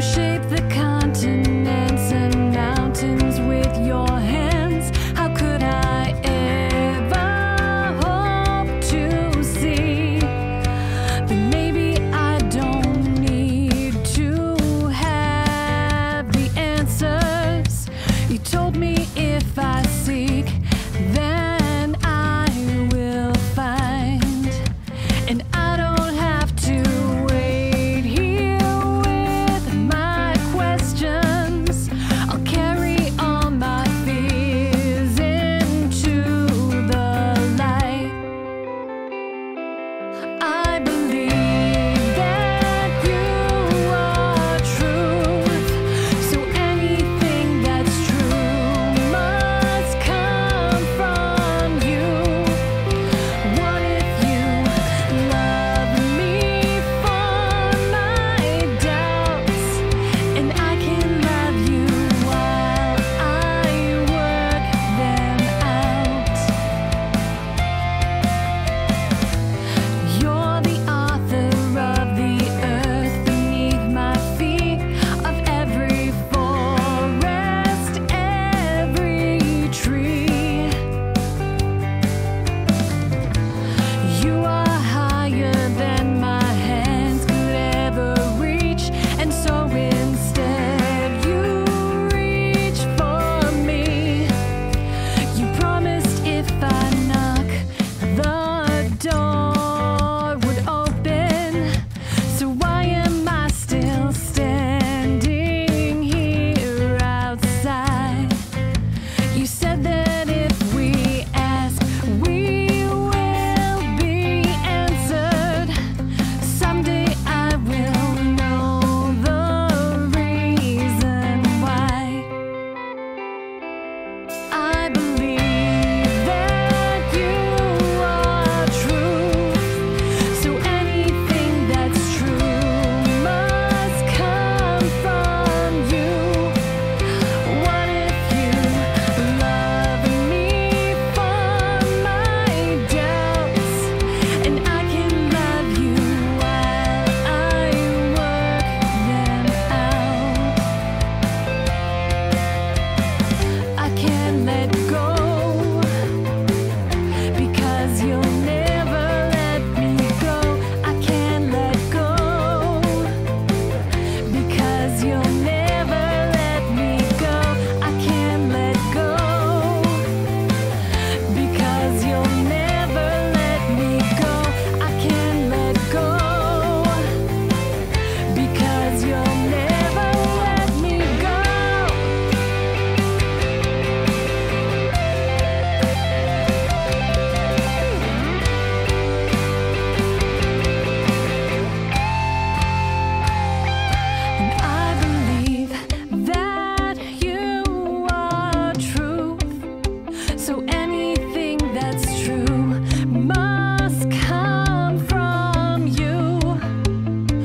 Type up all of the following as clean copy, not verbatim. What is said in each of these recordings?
shape the continents and mountains with your hands. How could I ever hope to see that maybe I don't need to have the answers? You told me if I seek, then I will find, and I don't have to wait here with my questions. I'll carry all my fears into the light. I believe that you are truth, so anything that's true must come from you. What if you love me for my doubts, and I can love you while I work them out? You're the author of the earth beneath my feet, of every forest, every tree. You are higher than my hands could ever reach, and so instead you reach for me. You promised if I knock, the door would open. So why am I still standing here outside? You said that if we ask, we will be answered. Someday I will know the reason why. I believe that you are truth, so anything that's true must come from you. What if you love me for my doubts, and I can love you while I work them out? I can't let go, because you'll never let me go. I can't let go, because you'll never let me go. I can't let go, because you'll never let me go. I can't let go, because you'll never let me go. And I believe that you are truth, so anything that's true must come from you.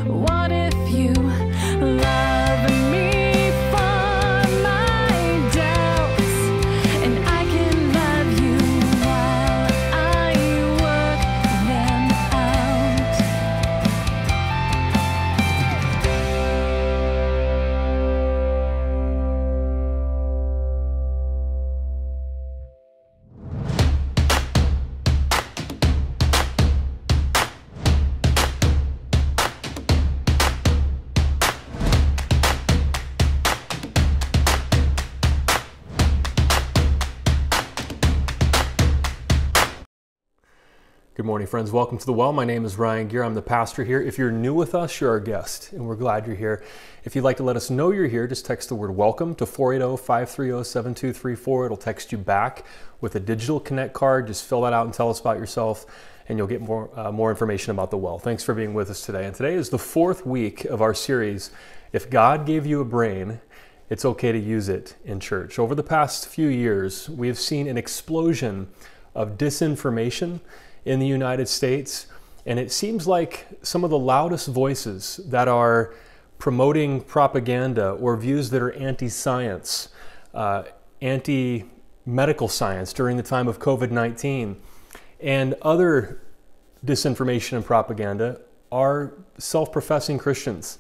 What if you love me for my doubts, and I can love you while I work them out? Good morning, friends. Welcome to The Well. My name is Ryan Gear. I'm the pastor here. If you're new with us, you're our guest, and we're glad you're here. If you'd like to let us know you're here, just text the word welcome to 480-530-7234. It'll text you back with a digital Connect card. Just fill that out and tell us about yourself, and you'll get more information about The Well. Thanks for being with us today. And today is the fourth week of our series, If God Gave You a Brain, It's Okay to Use It in Church. Over the past few years, we have seen an explosion of disinformation in the United States, and it seems like some of the loudest voices that are promoting propaganda or views that are anti-science, anti-medical science during the time of COVID-19, and other disinformation and propaganda are self-professing Christians,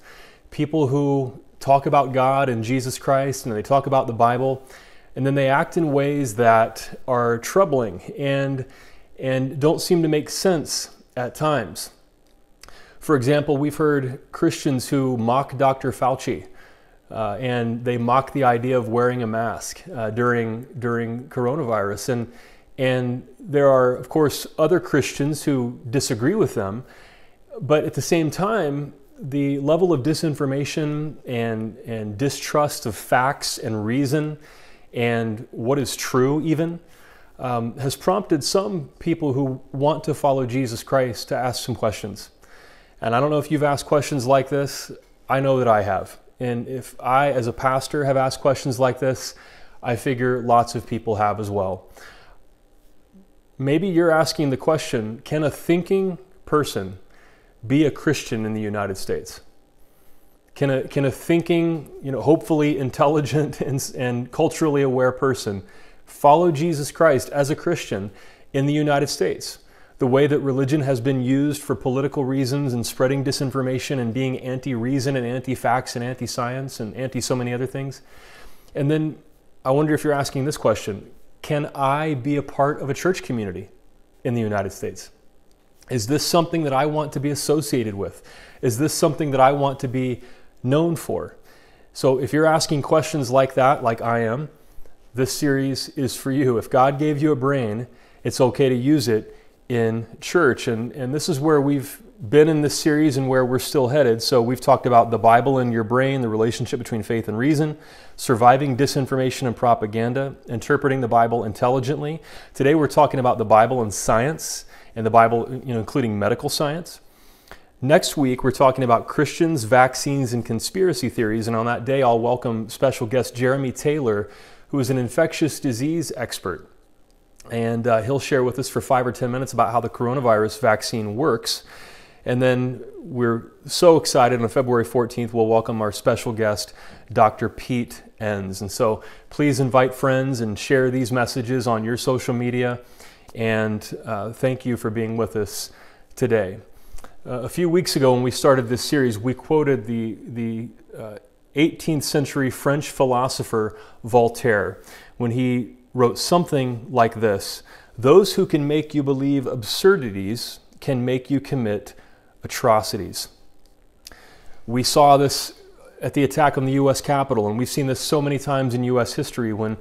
people who talk about God and Jesus Christ, and they talk about the Bible, and then they act in ways that are troubling and don't seem to make sense at times. For example, we've heard Christians who mock Dr. Fauci, and they mock the idea of wearing a mask during coronavirus. And there are, of course, other Christians who disagree with them, but at the same time, the level of disinformation and distrust of facts and reason and what is true even has prompted some people who want to follow Jesus Christ to ask some questions. And I don't know if you've asked questions like this. I know that I have. And if I, as a pastor, have asked questions like this, I figure lots of people have as well. Maybe you're asking the question, can a thinking person be a Christian in the United States? Can a thinking, hopefully intelligent and culturally aware person follow Jesus Christ as a Christian in the United States? The way that religion has been used for political reasons and spreading disinformation and being anti-reason and anti-facts and anti-science and anti-so many other things. And then I wonder if you're asking this question, can I be a part of a church community in the United States? Is this something that I want to be associated with? Is this something that I want to be known for? So if you're asking questions like that, like I am, this series is for you. If God gave you a brain, it's okay to use it in church. And this is where we've been in this series and where we're still headed. So we've talked about the Bible and your brain, the relationship between faith and reason, surviving disinformation and propaganda, interpreting the Bible intelligently. Today we're talking about the Bible and science, and the Bible, including medical science. Next week, we're talking about Christians, vaccines, and conspiracy theories. And on that day, I'll welcome special guest Jeremy Taylor, who is an infectious disease expert. And he'll share with us for 5 or 10 minutes about how the coronavirus vaccine works. And then we're so excited on February 14th, we'll welcome our special guest, Dr. Pete Enns. And so please invite friends and share these messages on your social media. And thank you for being with us today. A few weeks ago when we started this series, we quoted the 18th century French philosopher Voltaire when he wrote something like this: "Those who can make you believe absurdities can make you commit atrocities." We saw this at the attack on the U.S. Capitol, and we've seen this so many times in U.S. history when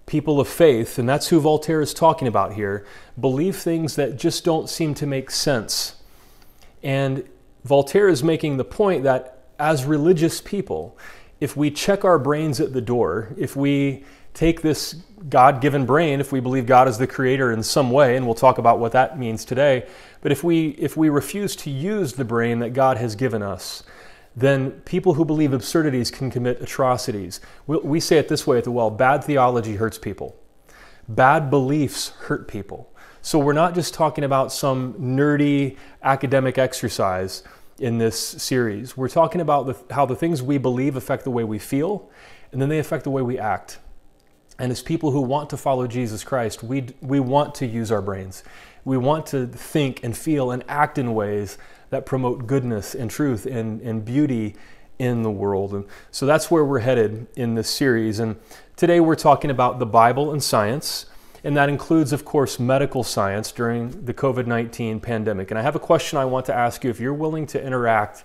people of faith, and that's who Voltaire is talking about here, believe things that just don't seem to make sense. And Voltaire is making the point that as religious people, if we check our brains at the door, if we take this God-given brain, if we believe God is the creator in some way, and we'll talk about what that means today, but if we refuse to use the brain that God has given us, then people who believe absurdities can commit atrocities. We say it this way at the Well: bad theology hurts people. Bad beliefs hurt people. So we're not just talking about some nerdy academic exercise in this series. We're talking about how the things we believe affect the way we feel, and then they affect the way we act. And as people who want to follow Jesus Christ, we want to use our brains. We want to think and feel and act in ways that promote goodness and truth and beauty in the world. And so that's where we're headed in this series. And today we're talking about the Bible and science, and that includes, of course, medical science during the COVID-19 pandemic. And I have a question I want to ask you. If you're willing to interact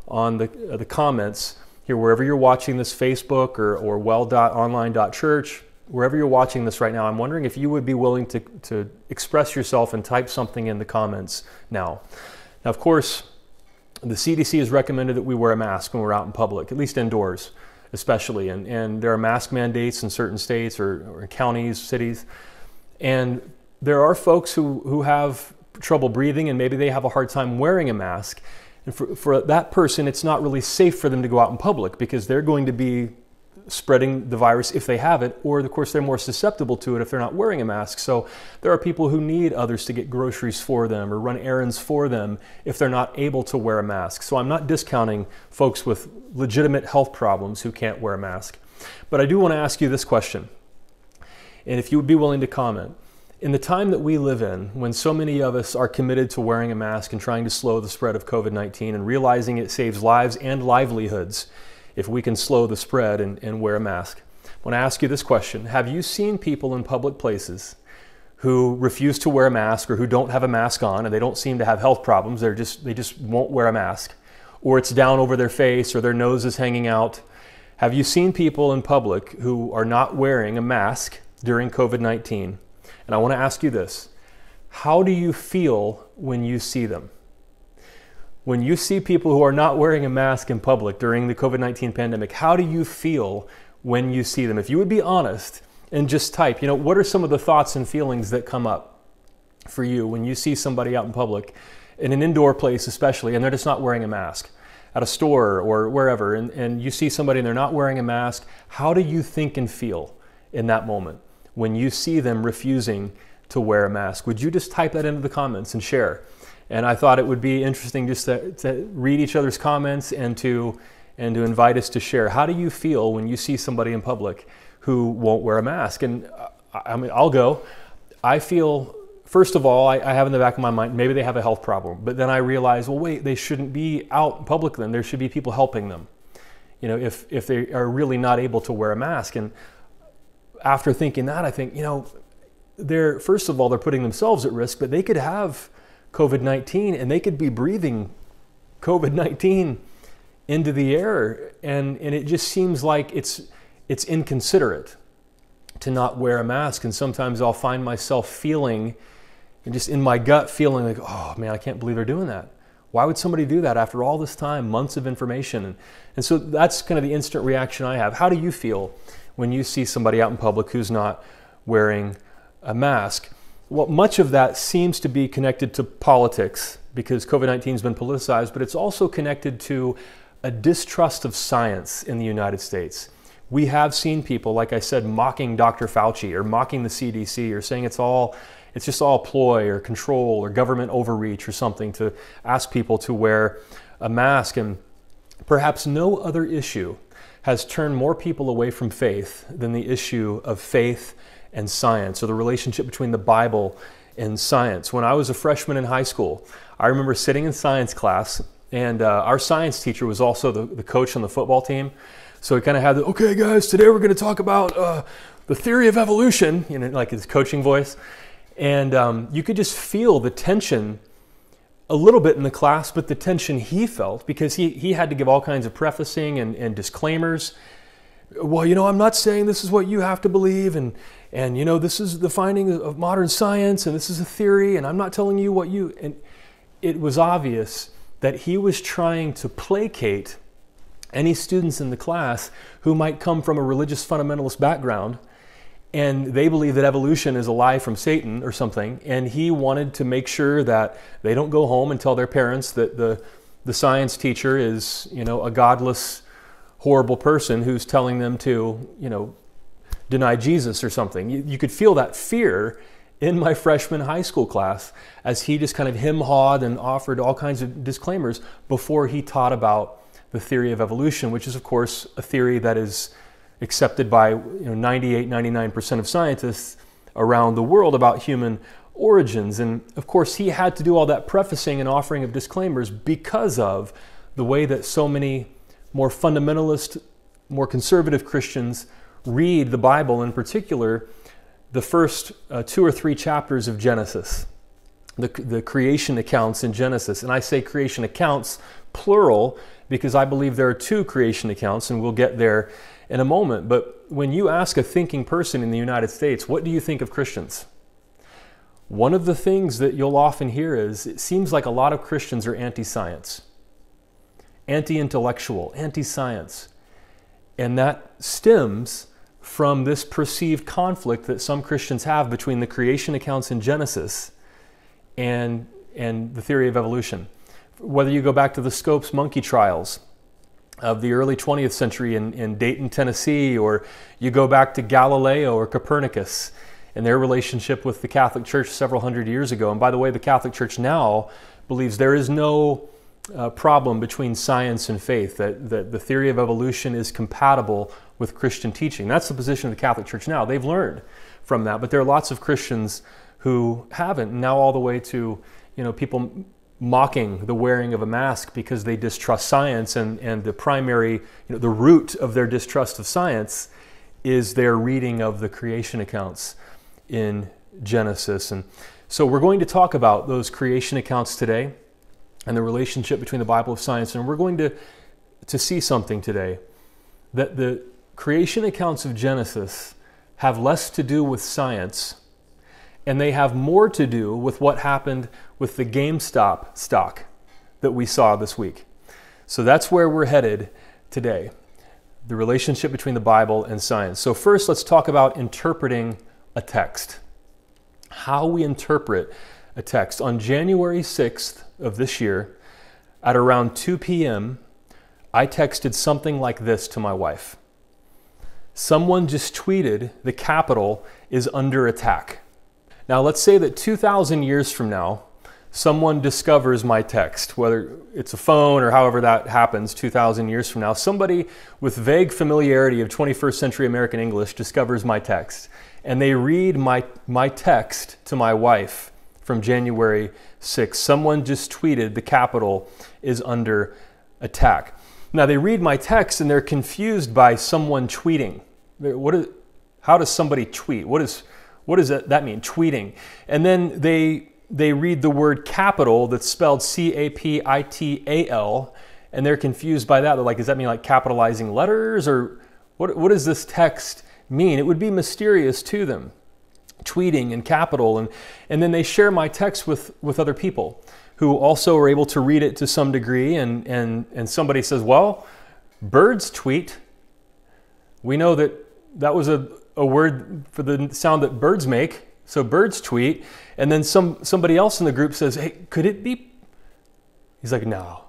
on the comments here, wherever you're watching this, Facebook or well.online.church, wherever you're watching this right now, I'm wondering if you would be willing to express yourself and type something in the comments now. Now, of course, the CDC has recommended that we wear a mask when we're out in public, at least indoors especially. And there are mask mandates in certain states or counties, cities. And there are folks who have trouble breathing, and maybe they have a hard time wearing a mask. And for that person, it's not really safe for them to go out in public because they're going to be spreading the virus if they have it, or of course they're more susceptible to it if they're not wearing a mask. So there are people who need others to get groceries for them or run errands for them if they're not able to wear a mask. So I'm not discounting folks with legitimate health problems who can't wear a mask. But I do want to ask you this question, and if you would be willing to comment. In the time that we live in, when so many of us are committed to wearing a mask and trying to slow the spread of COVID-19 and realizing it saves lives and livelihoods, if we can slow the spread and wear a mask. I want to ask you this question. Have you seen people in public places who refuse to wear a mask, or who don't have a mask on and they don't seem to have health problems? They just won't wear a mask, or it's down over their face, or their nose is hanging out. Have you seen people in public who are not wearing a mask during COVID-19? And I want to ask you this. How do you feel when you see them? When you see people who are not wearing a mask in public during the COVID-19 pandemic, how do you feel when you see them? If you would be honest and just type, what are some of the thoughts and feelings that come up for you when you see somebody out in public, in an indoor place especially, and they're just not wearing a mask, at a store or wherever, and you see somebody and they're not wearing a mask? How do you think and feel in that moment when you see them refusing to wear a mask? Would you just type that into the comments and share? And I thought it would be interesting just to read each other's comments and to invite us to share. How do you feel when you see somebody in public who won't wear a mask? And I'll go. I feel, first of all, I have in the back of my mind, maybe they have a health problem. But then I realize, well, wait, they shouldn't be out in public then. There should be people helping them, if they are really not able to wear a mask. And after thinking that, I think, first of all, they're putting themselves at risk, but they could have COVID-19 and they could be breathing COVID-19 into the air. And it just seems like it's inconsiderate to not wear a mask. And sometimes I'll find myself feeling, and just in my gut feeling like, oh man, I can't believe they're doing that. Why would somebody do that after all this time, months of information? And so that's kind of the instant reaction I have. How do you feel when you see somebody out in public who's not wearing a mask? Well, much of that seems to be connected to politics, because COVID-19 has been politicized, but it's also connected to a distrust of science in the United States. We have seen people, like I said, mocking Dr. Fauci or mocking the CDC, or saying it's just all ploy or control or government overreach or something to ask people to wear a mask. And perhaps no other issue has turned more people away from faith than the issue of faith and science, or the relationship between the Bible and science. When I was a freshman in high school, I remember sitting in science class, and our science teacher was also the coach on the football team. So he kind of had okay guys, today we're going to talk about the theory of evolution, like his coaching voice. And you could just feel the tension a little bit in the class, but the tension he felt, because he had to give all kinds of prefacing and disclaimers. Well, I'm not saying this is what you have to believe, and this is the finding of modern science, and this is a theory, and I'm not telling you what you... And it was obvious that he was trying to placate any students in the class who might come from a religious fundamentalist background, and they believe that evolution is a lie from Satan or something, and he wanted to make sure that they don't go home and tell their parents that the science teacher is, a godless, horrible person who's telling them to, deny Jesus or something. You could feel that fear in my freshman high school class as he just kind of hem-hawed and offered all kinds of disclaimers before he taught about the theory of evolution, which is, of course, a theory that is accepted by 98, 99% of scientists around the world about human origins. And of course, he had to do all that prefacing and offering of disclaimers because of the way that so many more fundamentalist, more conservative Christians read the Bible, in particular, the first 2 or 3 chapters of Genesis, the creation accounts in Genesis. And I say creation accounts, plural, because I believe there are 2 creation accounts, and we'll get there in a moment. But when you ask a thinking person in the United States, what do you think of Christians? One of the things that you'll often hear is, it seems like a lot of Christians are anti-science, anti-intellectual, anti-science. And that stems from this perceived conflict that some Christians have between the creation accounts in Genesis and the theory of evolution. Whether you go back to the Scopes monkey trials of the early 20th century in Dayton, Tennessee, or you go back to Galileo or Copernicus and their relationship with the Catholic Church several hundred years ago. And by the way, the Catholic Church now believes there is no problem between science and faith, that the theory of evolution is compatible with Christian teaching. That's the position of the Catholic Church now. They've learned from that, but there are lots of Christians who haven't, now all the way to people mocking the wearing of a mask because they distrust science, and the primary, the root of their distrust of science is their reading of the creation accounts in Genesis. And so we're going to talk about those creation accounts today and the relationship between the Bible and science. And we're going to see something today, that the creation accounts of Genesis have less to do with science, and they have more to do with what happened with the GameStop stock that we saw this week. So that's where we're headed today, the relationship between the Bible and science. So first, let's talk about interpreting a text, how we interpret a text. On January 6th of this year, at around 2 p.m., I texted something like this to my wife. Someone just tweeted, "The Capitol is under attack." Now, let's say that 2,000 years from now, someone discovers my text, whether it's a phone or however that happens 2,000 years from now. Somebody with vague familiarity of 21st century American English discovers my text, and they read my text to my wife from January 6th. Someone just tweeted, "The Capitol is under attack." Now, they read my text and they're confused by someone tweeting. How does somebody tweet? What does that mean, tweeting? And then they read the word capital that's spelled C-A-P-I-T-A-L, and they're confused by that. They're like, does that mean like capitalizing letters? Or what does this text mean? It would be mysterious to them, tweeting and capital. And then they share my text with other people who also are able to read it to some degree. And somebody says, well, birds tweet. We know that was a word for the sound that birds make. So birds tweet. And then somebody else in the group says, hey, could it be? He's like, no.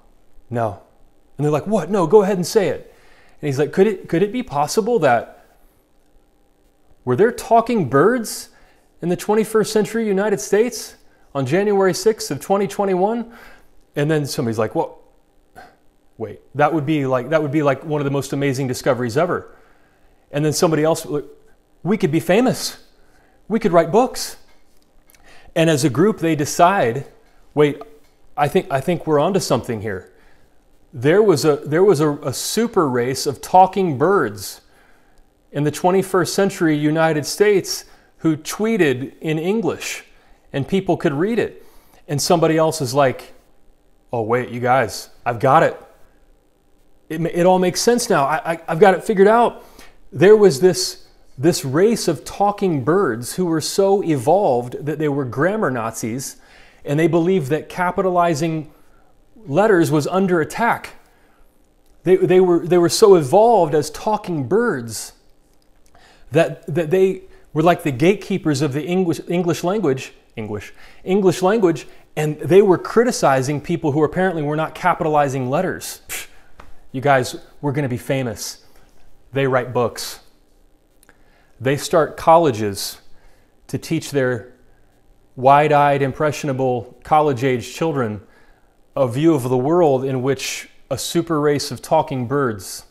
And they're like, what? No, go ahead and say it. And he's like, could it be possible that were there talking birds in the 21st century United States on January 6th of 2021? And then somebody's like, well, wait, that would be like one of the most amazing discoveries ever. And then somebody else, we could be famous. We could write books. And as a group, they decide, wait, I think we're onto something here. There was a super race of talking birds in the 21st century United States who tweeted in English, and people could read it. And somebody else is like, oh wait, you guys, I've got it. It all makes sense now. I've got it figured out. There was this race of talking birds who were so evolved that they were grammar Nazis, and they believed that capitalizing letters was under attack. They were so evolved as talking birds that they were like the gatekeepers of the English language, and they were criticizing people who apparently were not capitalizing letters. You guys, we're going to be famous. They write books. They start colleges to teach their wide-eyed, impressionable, college-age children a view of the world in which a super race of talking birds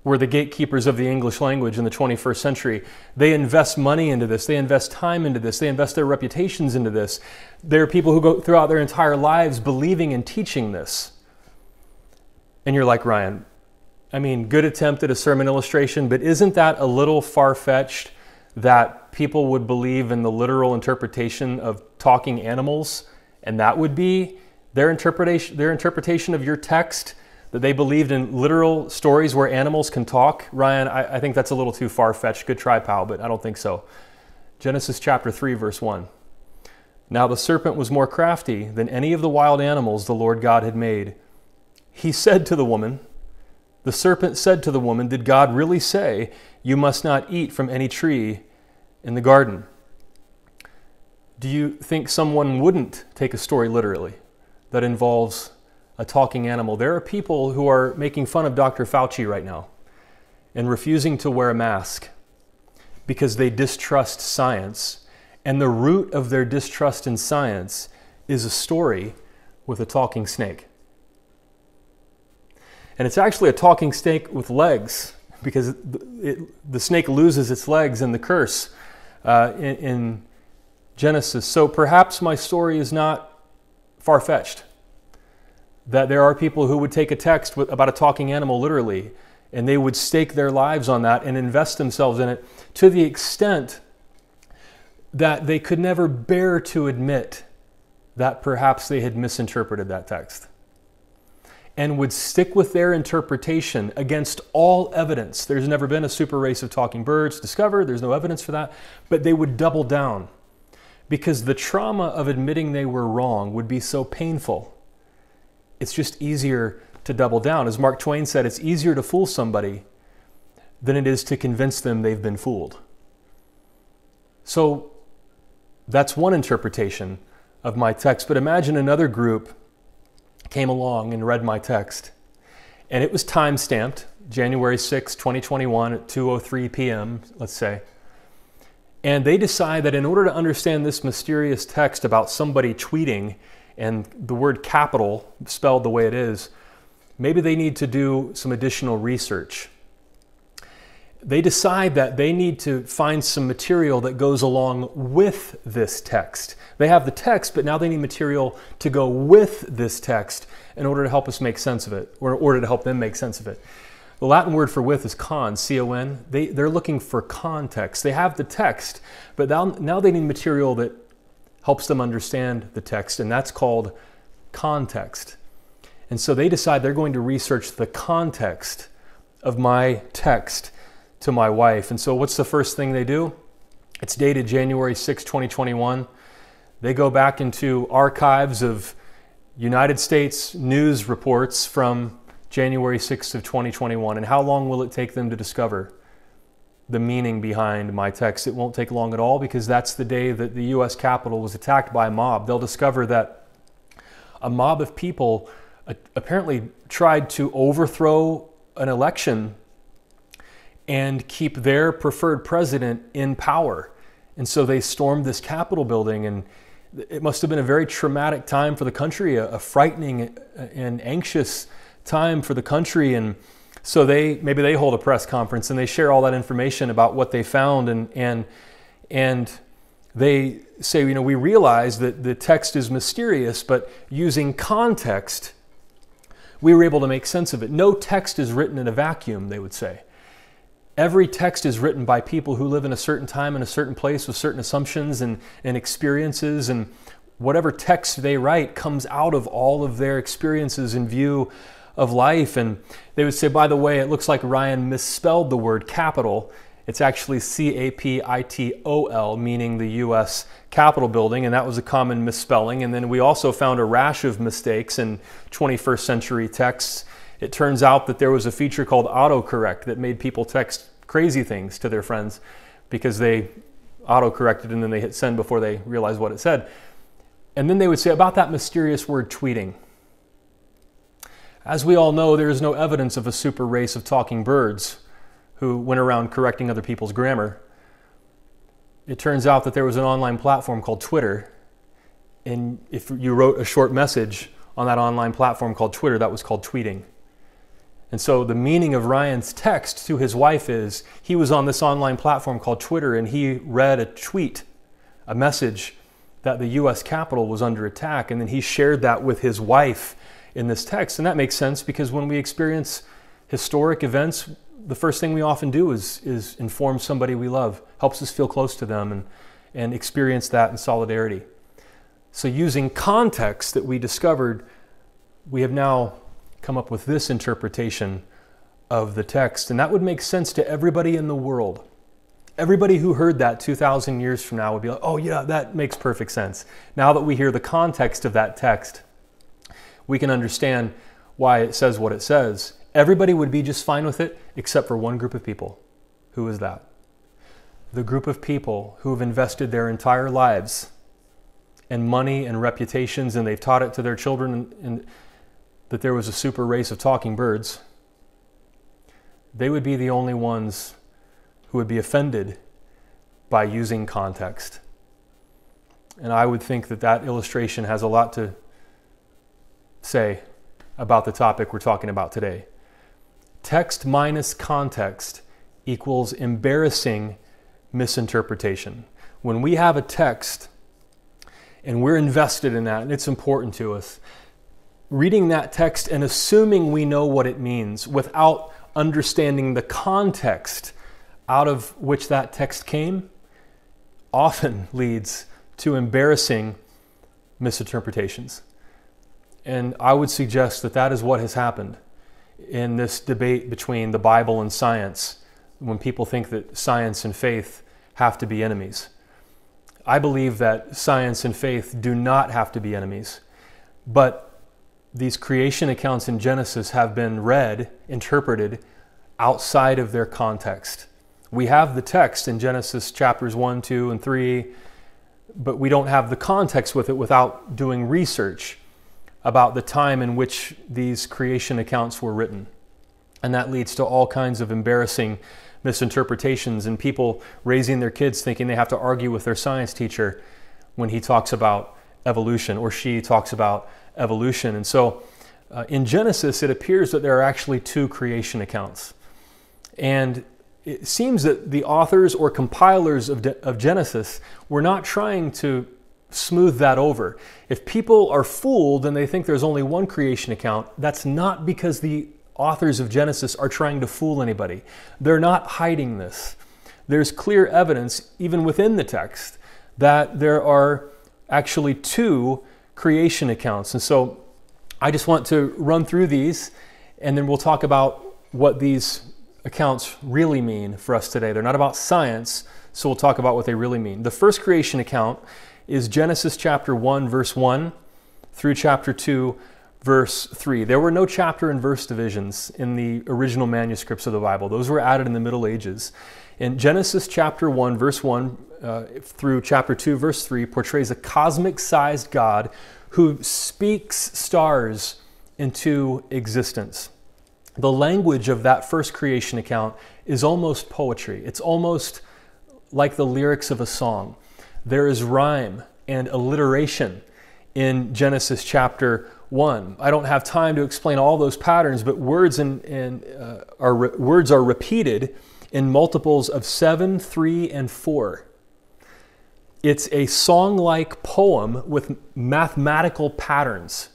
were the gatekeepers of the English language in the 21st century. They invest money into this. They invest time into this. They invest their reputations into this. There are people who go throughout their entire lives believing and teaching this. And you're like, Ryan, I mean, good attempt at a sermon illustration, but isn't that a little far-fetched that people would believe in the literal interpretation of talking animals, and that would be their interpretation of your text, that they believed in literal stories where animals can talk? Ryan, I think that's a little too far-fetched. Good try, pal, but I don't think so. Genesis chapter 3, verse 1. Now the serpent was more crafty than any of the wild animals the Lord God had made. The serpent said to the woman, did God really say, you must not eat from any tree in the garden? Do you think someone wouldn't take a story literally that involves a talking animal? There are people who are making fun of Dr. Fauci right now and refusing to wear a mask because they distrust science. And the root of their distrust in science is a story with a talking snake. And it's actually a talking snake with legs, because the snake loses its legs in the curse in Genesis. So perhaps my story is not far-fetched. That there are people who would take a text about a talking animal literally, and they would stake their lives on that and invest themselves in it to the extent that they could never bear to admit that perhaps they had misinterpreted that text, and would stick with their interpretation against all evidence. There's never been a super race of talking birds discovered. There's no evidence for that. But they would double down because the trauma of admitting they were wrong would be so painful. It's just easier to double down. As Mark Twain said, it's easier to fool somebody than it is to convince them they've been fooled. So that's one interpretation of my text. But imagine another group came along and read my text, and it was time-stamped, January 6, 2021 at 2:03 p.m., let's say. And they decide that in order to understand this mysterious text about somebody tweeting and the word capital spelled the way it is, maybe they need to do some additional research. They decide that they need to find some material that goes along with this text. They have the text, but now they need material to go with this text in order to help us make sense of it, or in order to help them make sense of it. The Latin word for with is con, C-O-N. They're looking for context. They have the text, but now they need material that helps them understand the text, and that's called context. And so they decide they're going to research the context of my text to my wife. And so what's the first thing they do? It's dated January 6, 2021. They go back into archives of United States news reports from January 6th of 2021. And how long will it take them to discover the meaning behind my text? It won't take long at all, because that's the day that the US Capitol was attacked by a mob. They'll discover that a mob of people apparently tried to overthrow an election and keep their preferred president in power. And so they stormed this Capitol building, and it must have been a very traumatic time for the country, a frightening and anxious time for the country. And so maybe they hold a press conference and they share all that information about what they found, and they say, we realize that the text is mysterious, but using context, we were able to make sense of it. No text is written in a vacuum, they would say. Every text is written by people who live in a certain time in a certain place with certain assumptions and experiences, and whatever text they write comes out of all of their experiences and view of life. And they would say, by the way, it looks like Ryan misspelled the word capital. It's actually C-A-P-I-T-O-L, meaning the U.S. Capitol building, and that was a common misspelling. And then we also found a rash of mistakes in 21st century texts. It turns out that there was a feature called autocorrect that made people text crazy things to their friends because they autocorrected and then they hit send before they realized what it said. And then they would say about that mysterious word tweeting. As we all know, there is no evidence of a super race of talking birds who went around correcting other people's grammar. It turns out that there was an online platform called Twitter, and if you wrote a short message on that online platform called Twitter, that was called tweeting. And so the meaning of Ryan's text to his wife is, he was on this online platform called Twitter and he read a tweet, a message that the US Capitol was under attack, and then he shared that with his wife in this text. And that makes sense because when we experience historic events, the first thing we often do is inform somebody we love. Helps us feel close to them and experience that in solidarity. So using context that we discovered, we have now come up with this interpretation of the text. And that would make sense to everybody in the world. Everybody who heard that 2,000 years from now would be like, oh yeah, that makes perfect sense. Now that we hear the context of that text, we can understand why it says what it says. Everybody would be just fine with it, except for one group of people. Who is that? The group of people who have invested their entire lives and money and reputations, and they've taught it to their children and that there was a super race of talking birds. They would be the only ones who would be offended by using context. And I would think that that illustration has a lot to say about the topic we're talking about today. Text minus context equals embarrassing misinterpretation. When we have a text and we're invested in that, and it's important to us. Reading that text and assuming we know what it means without understanding the context out of which that text came often leads to embarrassing misinterpretations. And I would suggest that that is what has happened in this debate between the Bible and science, when people think that science and faith have to be enemies. I believe that science and faith do not have to be enemies, but these creation accounts in Genesis have been read, interpreted outside of their context. We have the text in Genesis chapters 1, 2, and 3, but we don't have the context with it without doing research about the time in which these creation accounts were written. And that leads to all kinds of embarrassing misinterpretations and people raising their kids thinking they have to argue with their science teacher when he talks about evolution or she talks about evolution. And so in Genesis, it appears that there are actually two creation accounts. And it seems that the authors or compilers of Genesis were not trying to smooth that over. If people are fooled and they think there's only one creation account, that's not because the authors of Genesis are trying to fool anybody. They're not hiding this. There's clear evidence, even within the text, that there are actually two creation accounts. And so I just want to run through these, and then we'll talk about what these accounts really mean for us today. They're not about science, so we'll talk about what they really mean. The first creation account is Genesis chapter 1, verse 1 through chapter 2, verse 3. There were no chapter and verse divisions in the original manuscripts of the Bible. Those were added in the Middle Ages. In Genesis chapter 1, verse 1 through chapter 2, verse 3 portrays a cosmic-sized God who speaks stars into existence. The language of that first creation account is almost poetry. It's almost like the lyrics of a song. There is rhyme and alliteration in Genesis chapter 1. I don't have time to explain all those patterns, but words are repeated in multiples of 7, 3, and 4. It's a song-like poem with mathematical patterns.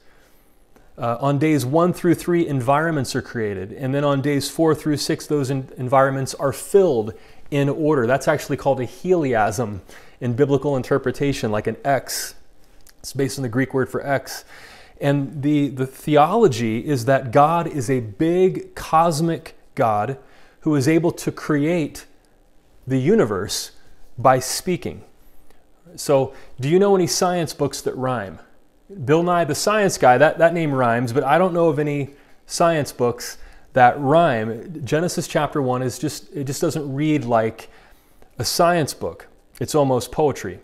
On days 1 through 3, environments are created, and then on days 4 through 6, those environments are filled in order. That's actually called a heliasm in biblical interpretation, like an X. It's based on the Greek word for X. And the theology is that God is a big cosmic God who is able to create the universe by speaking. So, do you know any science books that rhyme? Bill Nye the Science Guy, that name rhymes, but I don't know of any science books that rhyme. Genesis chapter 1 it just doesn't read like a science book. It's almost poetry.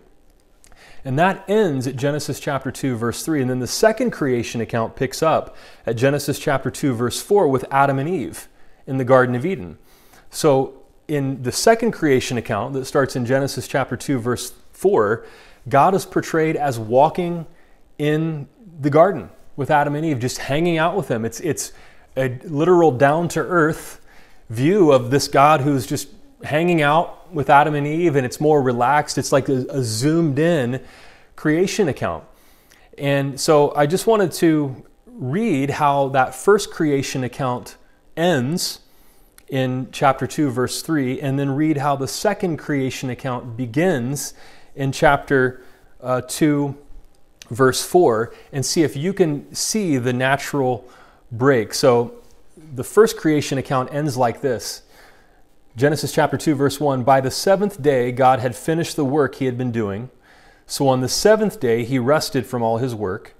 And that ends at Genesis chapter 2, verse 3. And then the second creation account picks up at Genesis chapter 2, verse 4 with Adam and Eve in the Garden of Eden. So in the second creation account that starts in Genesis chapter 2, verse 4, God is portrayed as walking in the garden with Adam and Eve, just hanging out with them. It's a literal down-to-earth view of this God who's just hanging out with Adam and Eve, and it's more relaxed. It's like a zoomed-in creation account. And so I just wanted to read how that first creation account ends in chapter 2, verse 3, and then read how the second creation account begins in chapter 2, verse 4, and see if you can see the natural break. So the first creation account ends like this. Genesis chapter 2, verse 1, by the seventh day God had finished the work he had been doing. So on the seventh day he rested from all his work.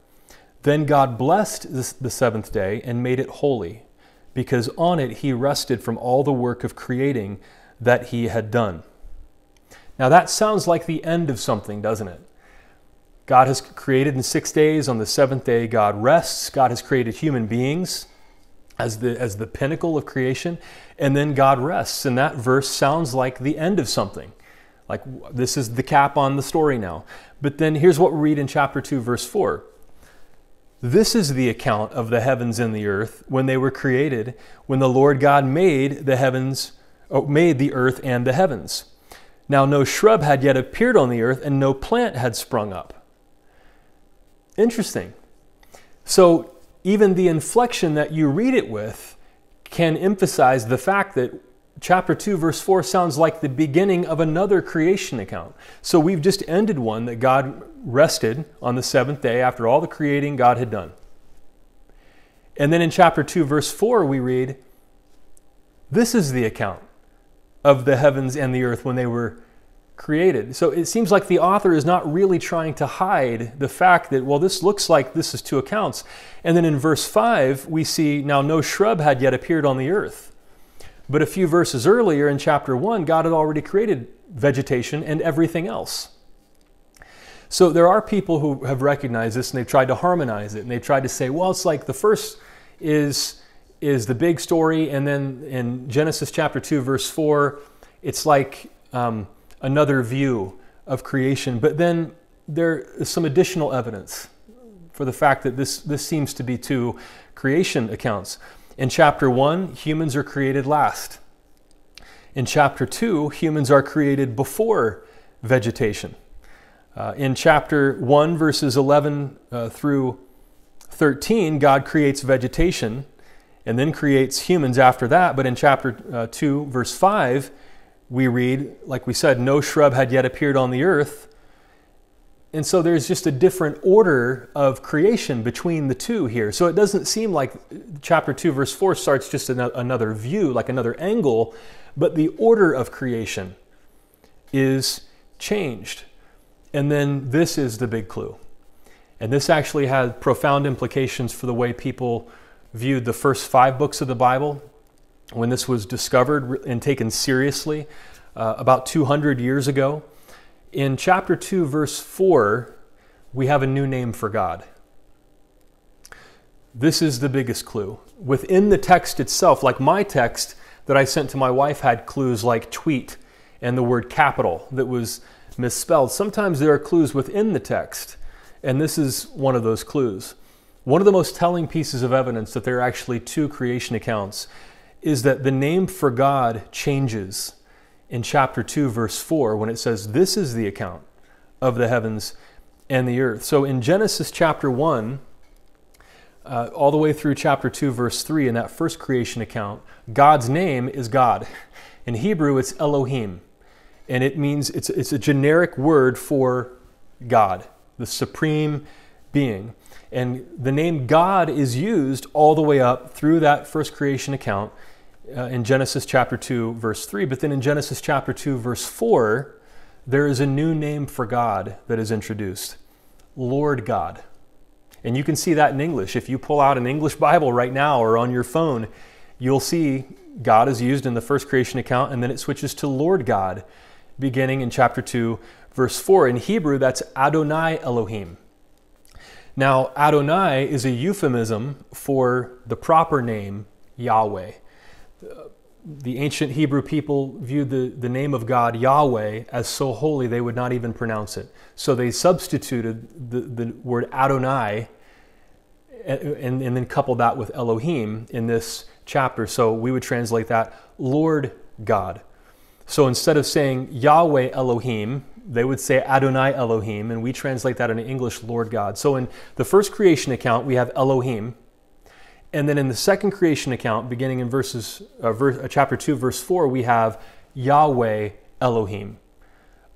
Then God blessed the seventh day and made it holy, because on it he rested from all the work of creating that he had done. Now that sounds like the end of something, doesn't it? God has created in 6 days. On the seventh day, God rests. God has created human beings as the pinnacle of creation. And then God rests. And that verse sounds like the end of something. Like this is the cap on the story now. But then here's what we read in chapter 2, verse 4. This is the account of the heavens and the earth when they were created, when the Lord God made the earth and the heavens. Now no shrub had yet appeared on the earth, and no plant had sprung up. Interesting. So even the inflection that you read it with can emphasize the fact that chapter 2, verse 4 sounds like the beginning of another creation account. So we've just ended one that God rested on the seventh day after all the creating God had done. And then in chapter 2, verse 4, we read, this is the account of the heavens and the earth when they were created. So it seems like the author is not really trying to hide the fact that, well, this looks like this is two accounts. And then in verse 5, we see, now no shrub had yet appeared on the earth. But a few verses earlier in chapter 1, God had already created vegetation and everything else. So there are people who have recognized this and they've tried to harmonize it. And they've tried to say, well, it's like the first is the big story. And then in Genesis chapter 2, verse 4, it's like another view of creation. But then there is some additional evidence for the fact that this seems to be two creation accounts. In chapter 1, humans are created last. In chapter 2, humans are created before vegetation. In chapter 1, verses 11 through 13, God creates vegetation and then creates humans after that. But in chapter 2, verse 5, we read, like we said, no shrub had yet appeared on the earth. And so there's just a different order of creation between the two here. So it doesn't seem like chapter 2, verse 4 starts just another view, like another angle, but the order of creation is changed. And then this is the big clue. And this actually had profound implications for the way people viewed the first 5 books of the Bible when this was discovered and taken seriously about 200 years ago. In chapter 2, verse 4, we have a new name for God. This is the biggest clue. Within the text itself, like my text that I sent to my wife had clues like tweet and the word capital that was misspelled. Sometimes there are clues within the text, and this is one of those clues. One of the most telling pieces of evidence that there are actually two creation accounts is that the name for God changes in chapter 2, verse 4, when it says, this is the account of the heavens and the earth. So in Genesis chapter 1, all the way through chapter 2, verse 3, in that first creation account, God's name is God. In Hebrew, it's Elohim. And it means, it's a generic word for God, the supreme being. And the name God is used all the way up through that first creation account in Genesis chapter 2, verse 3. But then in Genesis chapter 2, verse 4, there is a new name for God that is introduced, Lord God. And you can see that in English. If you pull out an English Bible right now or on your phone, you'll see God is used in the first creation account, and then it switches to Lord God, beginning in chapter 2, verse 4. In Hebrew, that's Adonai Elohim. Now, Adonai is a euphemism for the proper name, Yahweh. The ancient Hebrew people viewed the name of God, Yahweh, as so holy they would not even pronounce it. So they substituted the word Adonai and then coupled that with Elohim in this chapter. So we would translate that Lord God. So instead of saying Yahweh Elohim, they would say Adonai Elohim, and we translate that into English, Lord God. So in the first creation account, we have Elohim. And then in the second creation account, beginning in chapter 2, verse 4, we have Yahweh Elohim,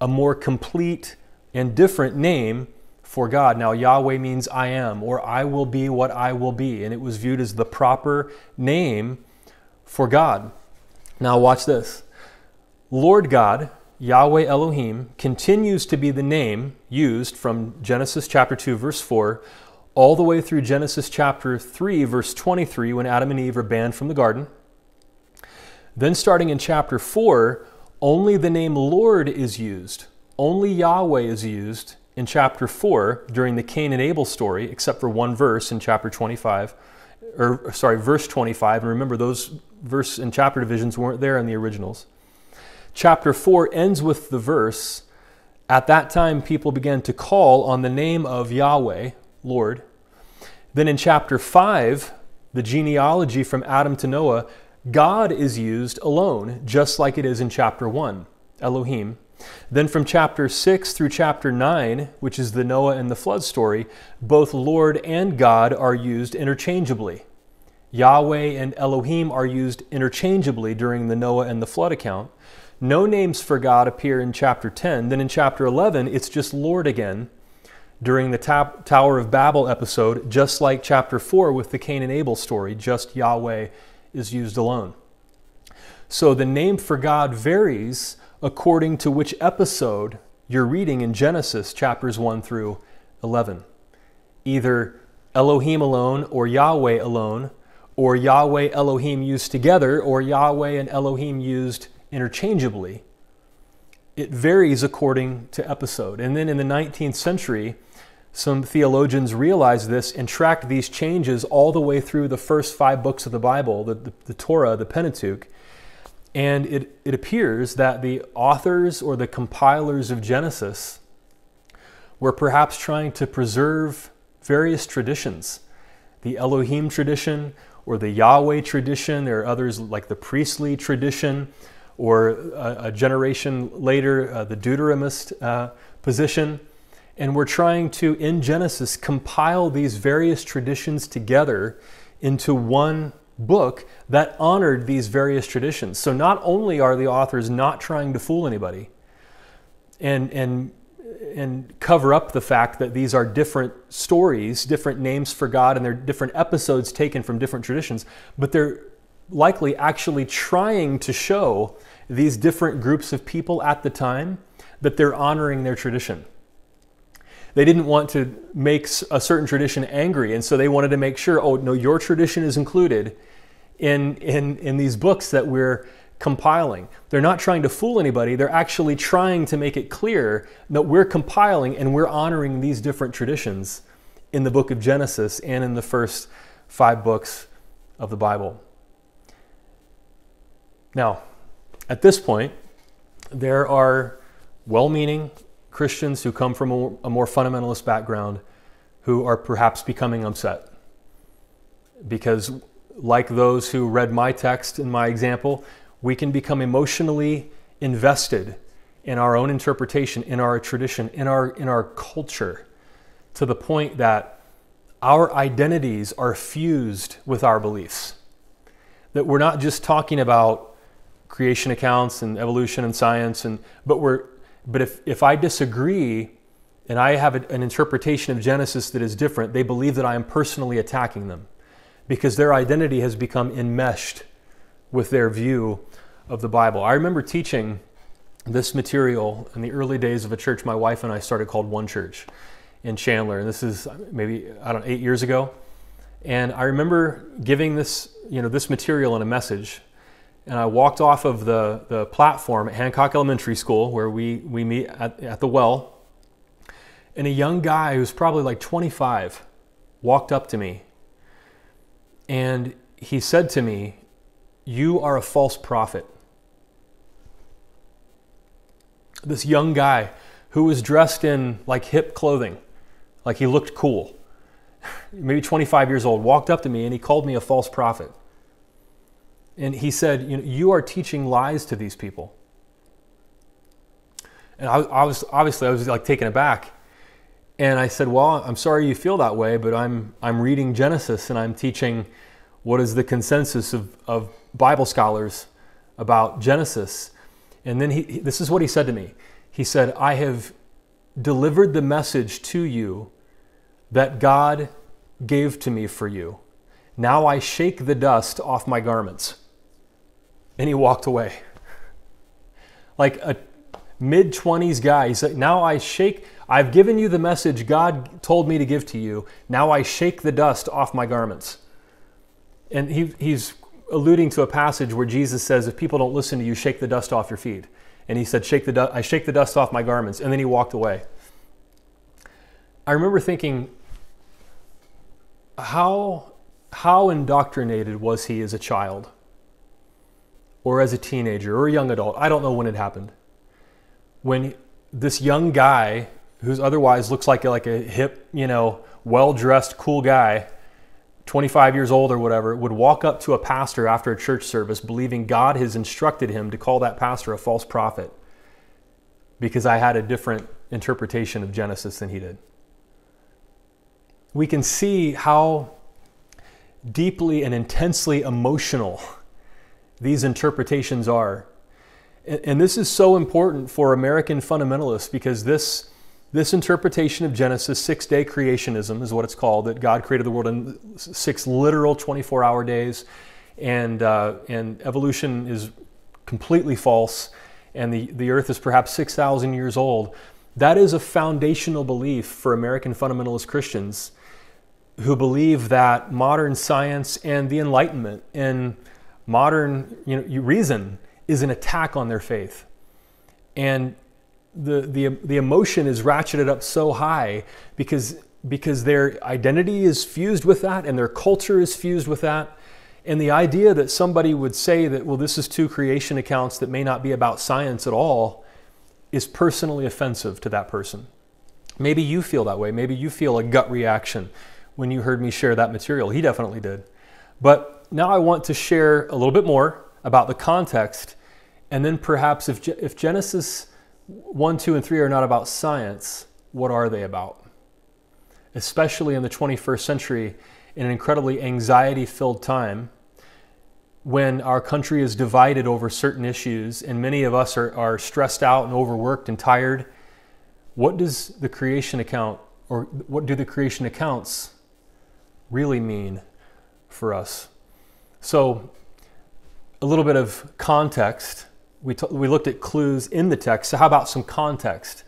a more complete and different name for God. Now, Yahweh means I am, or I will be what I will be. And it was viewed as the proper name for God. Now, watch this. Lord God, Yahweh Elohim, continues to be the name used from Genesis chapter 2, verse 4, all the way through Genesis chapter 3, verse 23, when Adam and Eve are banned from the garden. Then starting in chapter 4, only the name Lord is used. Only Yahweh is used in chapter 4 during the Cain and Abel story, except for one verse in chapter 25, verse 25. And remember, those verse and chapter divisions weren't there in the originals. Chapter 4 ends with the verse, at that time people began to call on the name of Yahweh, Lord. Then in chapter 5, the genealogy from Adam to Noah, God is used alone, just like it is in chapter 1, Elohim. Then from chapter 6 through chapter 9, which is the Noah and the flood story, both Lord and God are used interchangeably. Yahweh and Elohim are used interchangeably during the Noah and the flood account. No names for God appear in chapter 10. Then in chapter 11, it's just Lord again during the Tower of Babel episode, just like chapter 4 with the Cain and Abel story, just Yahweh is used alone. So the name for God varies according to which episode you're reading in Genesis chapters 1 through 11. Either Elohim alone or Yahweh alone, or Yahweh Elohim used together, or Yahweh and Elohim used interchangeably. It varies according to episode. And then in the 19th century, some theologians realized this and tracked these changes all the way through the first 5 books of the Bible, the Torah, the Pentateuch. And it appears that the authors or the compilers of Genesis were perhaps trying to preserve various traditions. The Elohim tradition or the Yahweh tradition. There are others like the priestly tradition, or a generation later, the Deuteronomist position. And we're trying to, in Genesis, compile these various traditions together into one book that honored these various traditions. So not only are the authors not trying to fool anybody and cover up the fact that these are different stories, different names for God, and they're different episodes taken from different traditions, but they're likely actually trying to show these different groups of people at the time that they're honoring their tradition. They didn't want to make a certain tradition angry, and so they wanted to make sure, oh no, your tradition is included in these books that we're compiling. They're not trying to fool anybody. They're actually trying to make it clear that we're compiling and we're honoring these different traditions in the book of Genesis and in the first 5 books of the Bible. Now, at this point, there are well-meaning Christians who come from a more fundamentalist background who are perhaps becoming upset because, like those who read my text in my example, we can become emotionally invested in our own interpretation, in our tradition, in our culture, to the point that our identities are fused with our beliefs. That we're not just talking about creation accounts and evolution and science, but if I disagree and I have an interpretation of Genesis that is different, they believe that I am personally attacking them because their identity has become enmeshed with their view of the Bible. I remember teaching this material in the early days of a church my wife and I started called One Church in Chandler. And this is maybe, 8 years ago. And I remember giving this material in a message. And I walked off of the platform at Hancock Elementary School where we meet at the well. And a young guy who's probably like 25 walked up to me. And he said to me, "You are a false prophet." This young guy who was dressed in like hip clothing, like he looked cool, maybe 25 years old, walked up to me and he called me a false prophet. And he said, "You are teaching lies to these people." And I was like taken aback. And I said, "Well, I'm sorry you feel that way, but I'm reading Genesis and I'm teaching what is the consensus of Bible scholars about Genesis." And then this is what he said to me. He said, "I have delivered the message to you that God gave to me for you. Now I shake the dust off my garments." And he walked away. Like a mid-20s guy. He said, I've given you the message God told me to give to you. Now I shake the dust off my garments. And he's alluding to a passage where Jesus says, if people don't listen to you, shake the dust off your feet. And he said, I shake the dust off my garments. And then he walked away. I remember thinking, how indoctrinated was he as a child? Or as a teenager or a young adult? I don't know when it happened. When this young guy, who's otherwise looks like a hip, well-dressed, cool guy, 25 years old or whatever, would walk up to a pastor after a church service believing God has instructed him to call that pastor a false prophet. because I had a different interpretation of Genesis than he did. We can see how deeply and intensely emotional these interpretations are. And this is so important for American fundamentalists, because this interpretation of Genesis, 6-day creationism is what it's called, that God created the world in 6 literal 24-hour days, and evolution is completely false, and the earth is perhaps 6,000 years old. That is a foundational belief for American fundamentalist Christians who believe that modern science and the Enlightenment and modern reason is an attack on their faith. And the emotion is ratcheted up so high because their identity is fused with that, and their culture is fused with that. And the idea that somebody would say that, well, this is 2 creation accounts that may not be about science at all, is personally offensive to that person. Maybe you feel that way. Maybe you feel a gut reaction when you heard me share that material. He definitely did. But now I want to share a little bit more about the context, and then perhaps if Genesis 1, 2, and 3 are not about science, what are they about? Especially in the 21st century, in an incredibly anxiety-filled time, when our country is divided over certain issues and many of us are stressed out and overworked and tired. What does the creation account, or what do the creation accounts really mean for us? So, a little bit of context. We looked at clues in the text. So how about some context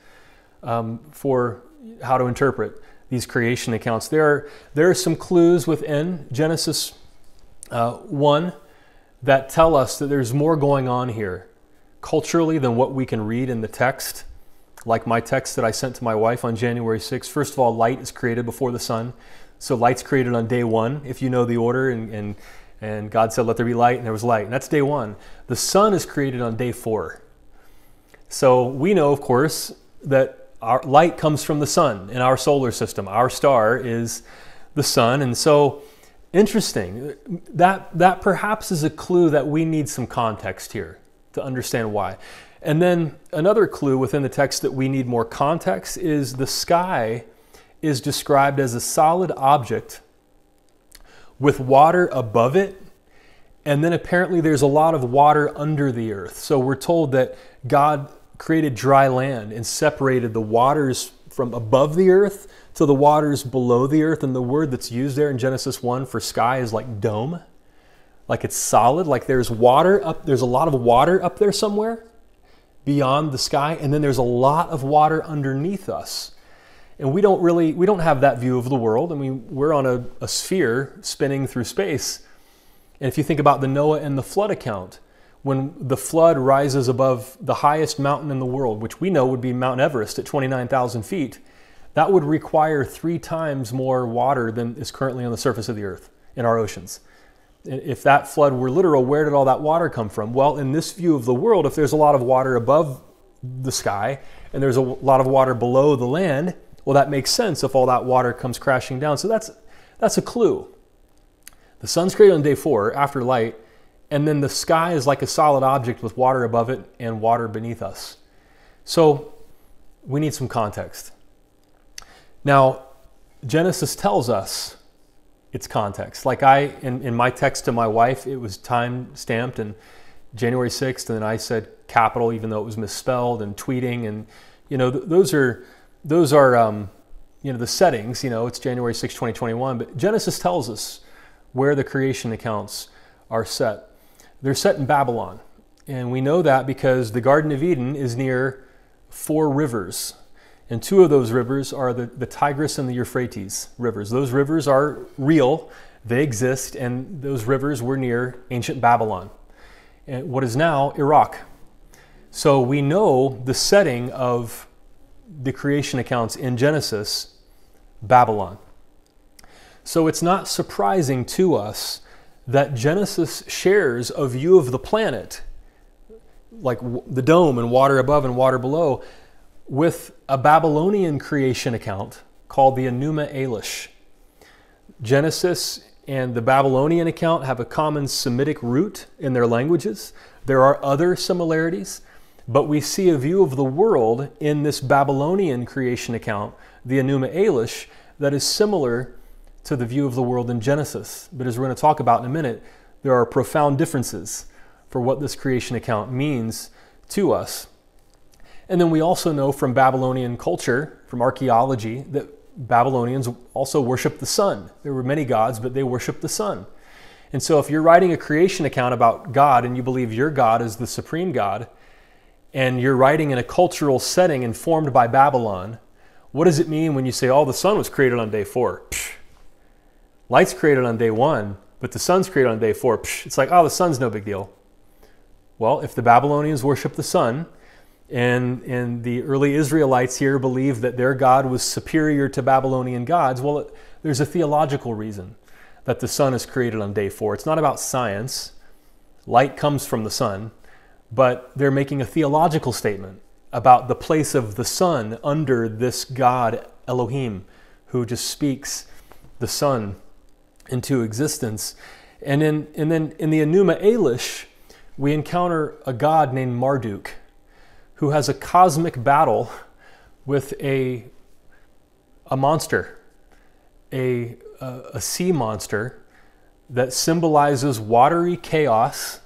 for how to interpret these creation accounts? There are some clues within Genesis 1 that tell us that there's more going on here culturally than what we can read in the text. Like my text that I sent to my wife on January 6th. First of all, light is created before the sun. So light's created on day 1, if you know the order, and God said, let there be light, and there was light. And that's day 1. The sun is created on day 4. So we know, of course, that our light comes from the sun in our solar system. Our star is the sun. And so, interesting. That perhaps is a clue that we need some context here to understand why. And then another clue within the text that we need more context is the sky is described as a solid object with water above it, and then apparently there's a lot of water under the earth. So we're told that God created dry land and separated the waters from above the earth to the waters below the earth, and the word that's used there in Genesis 1 for sky is like dome, like it's solid, like there's water up, there's a lot of water up there somewhere beyond the sky, and then there's a lot of water underneath us. And we don't have that view of the world. I mean, we're on a sphere spinning through space. And if you think about the Noah and the flood account, when the flood rises above the highest mountain in the world, which we know would be Mount Everest at 29,000 feet, that would require 3 times more water than is currently on the surface of the earth in our oceans. If that flood were literal, where did all that water come from? Well, in this view of the world, if there's a lot of water above the sky and there's a lot of water below the land, well, that makes sense if all that water comes crashing down. So that's a clue. The sun's created on day 4 after light, and then the sky is like a solid object with water above it and water beneath us. So we need some context. Now, Genesis tells us its context. Like in my text to my wife, it was time stamped and January 6th, and then I said capital even though it was misspelled, and tweeting, and those are the settings. It's January 6, 2021, but Genesis tells us where the creation accounts are set. They're set in Babylon, and we know that because the Garden of Eden is near 4 rivers, and 2 of those rivers are the Tigris and the Euphrates rivers. Those rivers are real, they exist, and those rivers were near ancient Babylon, and what is now Iraq. So we know the setting of the creation accounts in Genesis, Babylon. So it's not surprising to us that Genesis shares a view of the planet, like the dome and water above and water below, with a Babylonian creation account called the Enuma Elish. Genesis and the Babylonian account have a common Semitic root in their languages. There are other similarities. But we see a view of the world in this Babylonian creation account, the Enuma Elish, that is similar to the view of the world in Genesis. But as we're going to talk about in a minute, there are profound differences for what this creation account means to us. And then we also know from Babylonian culture, from archaeology, that Babylonians also worshiped the sun. There were many gods, but they worshiped the sun. And so if you're writing a creation account about God and you believe your God is the supreme God, and you're writing in a cultural setting informed by Babylon, what does it mean when you say, oh, the sun was created on day 4? Psh. Light's created on day 1, but the sun's created on day 4. Psh. It's like, oh, the sun's no big deal. Well, if the Babylonians worship the sun, and the early Israelites here believe that their God was superior to Babylonian gods, well, there's a theological reason that the sun is created on day 4. It's not about science. Light comes from the sun, but they're making a theological statement about the place of the sun under this God, Elohim, who just speaks the sun into existence. And then in the Enuma Elish, we encounter a god named Marduk, who has a cosmic battle with a monster, a sea monster that symbolizes watery chaos.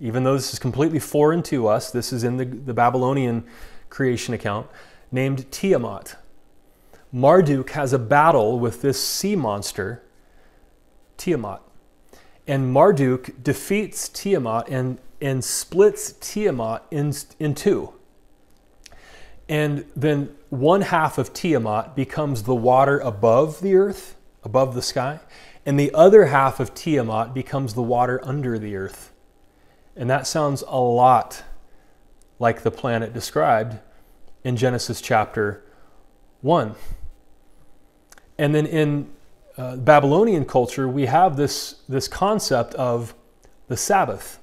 Even though this is completely foreign to us, this is in the Babylonian creation account, named Tiamat. Marduk has a battle with this sea monster, Tiamat. And Marduk defeats Tiamat and splits Tiamat in two. And then one half of Tiamat becomes the water above the earth, above the sky, and the other half of Tiamat becomes the water under the earth. And that sounds a lot like the planet described in Genesis chapter 1. And then in Babylonian culture, we have this concept of the Sabbath.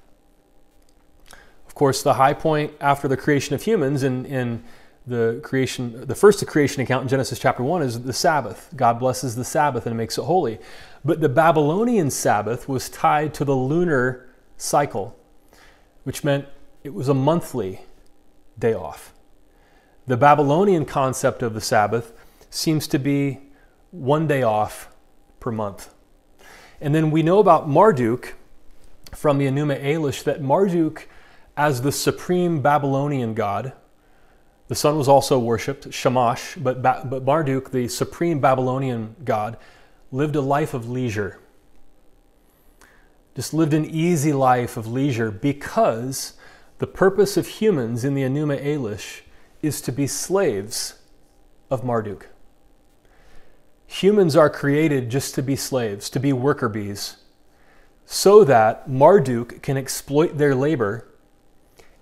Of course, the high point after the creation of humans in the first creation account in Genesis chapter 1 is the Sabbath. God blesses the Sabbath and makes it holy. But the Babylonian Sabbath was tied to the lunar cycle, which meant it was a monthly day off. The Babylonian concept of the Sabbath seems to be one day off per month. And then we know about Marduk from the Enuma Elish that Marduk, as the supreme Babylonian god, the sun was also worshipped, Shamash, but Marduk, the supreme Babylonian god, lived a life of leisure. Just lived an easy life of leisure because the purpose of humans in the Enuma Elish is to be slaves of Marduk. Humans are created just to be slaves, to be worker bees, so that Marduk can exploit their labor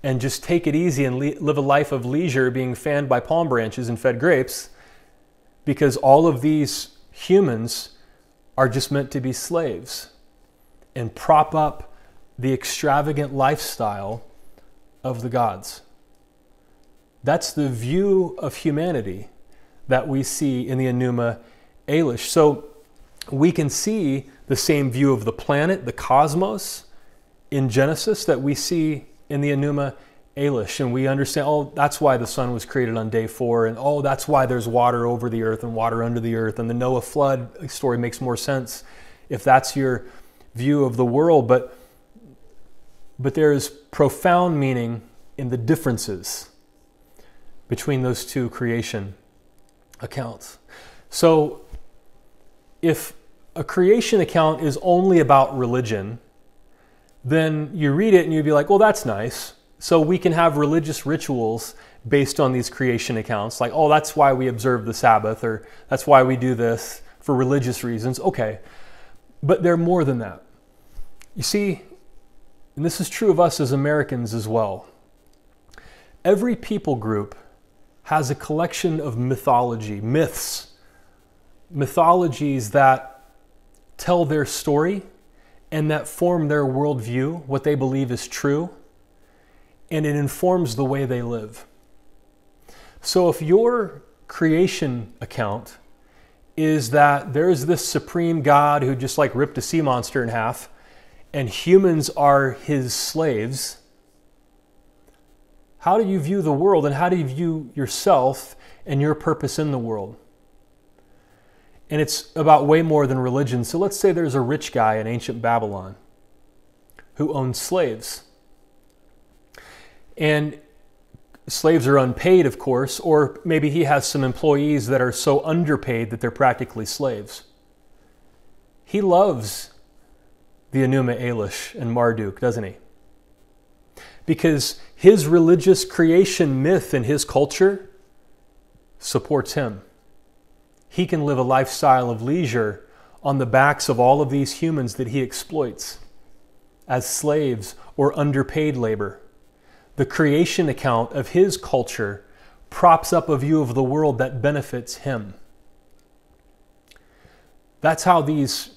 and just take it easy and live a life of leisure being fanned by palm branches and fed grapes, because all of these humans are just meant to be slaves and prop up the extravagant lifestyle of the gods. That's the view of humanity that we see in the Enuma Elish. So we can see the same view of the planet, the cosmos, in Genesis that we see in the Enuma Elish. And we understand, oh, that's why the sun was created on day 4. And oh, that's why there's water over the earth and water under the earth. And the Noah flood story makes more sense if that's your view of the world. But there is profound meaning in the differences between those two creation accounts. So if a creation account is only about religion, then you read it and you'd be like, well, that's nice. So we can have religious rituals based on these creation accounts. Like, oh, that's why we observe the Sabbath, or that's why we do this for religious reasons. Okay. But they're more than that. You see, and this is true of us as Americans as well. Every people group has a collection of mythology, mythologies that tell their story and that form their worldview, what they believe is true, and it informs the way they live. So if your creation account is that there's this supreme God who just like ripped a sea monster in half, and humans are his slaves, How do you view the world, and how do you view yourself and your purpose in the world? And it's about way more than religion. So let's say there's a rich guy in ancient Babylon who owned slaves. And slaves are unpaid, of course, or maybe he has some employees that are so underpaid that they're practically slaves. He loves the Enuma Elish and Marduk, doesn't he? Because his religious creation myth in his culture supports him. He can live a lifestyle of leisure on the backs of all of these humans that he exploits as slaves or underpaid labor. The creation account of his culture props up a view of the world that benefits him. That's how these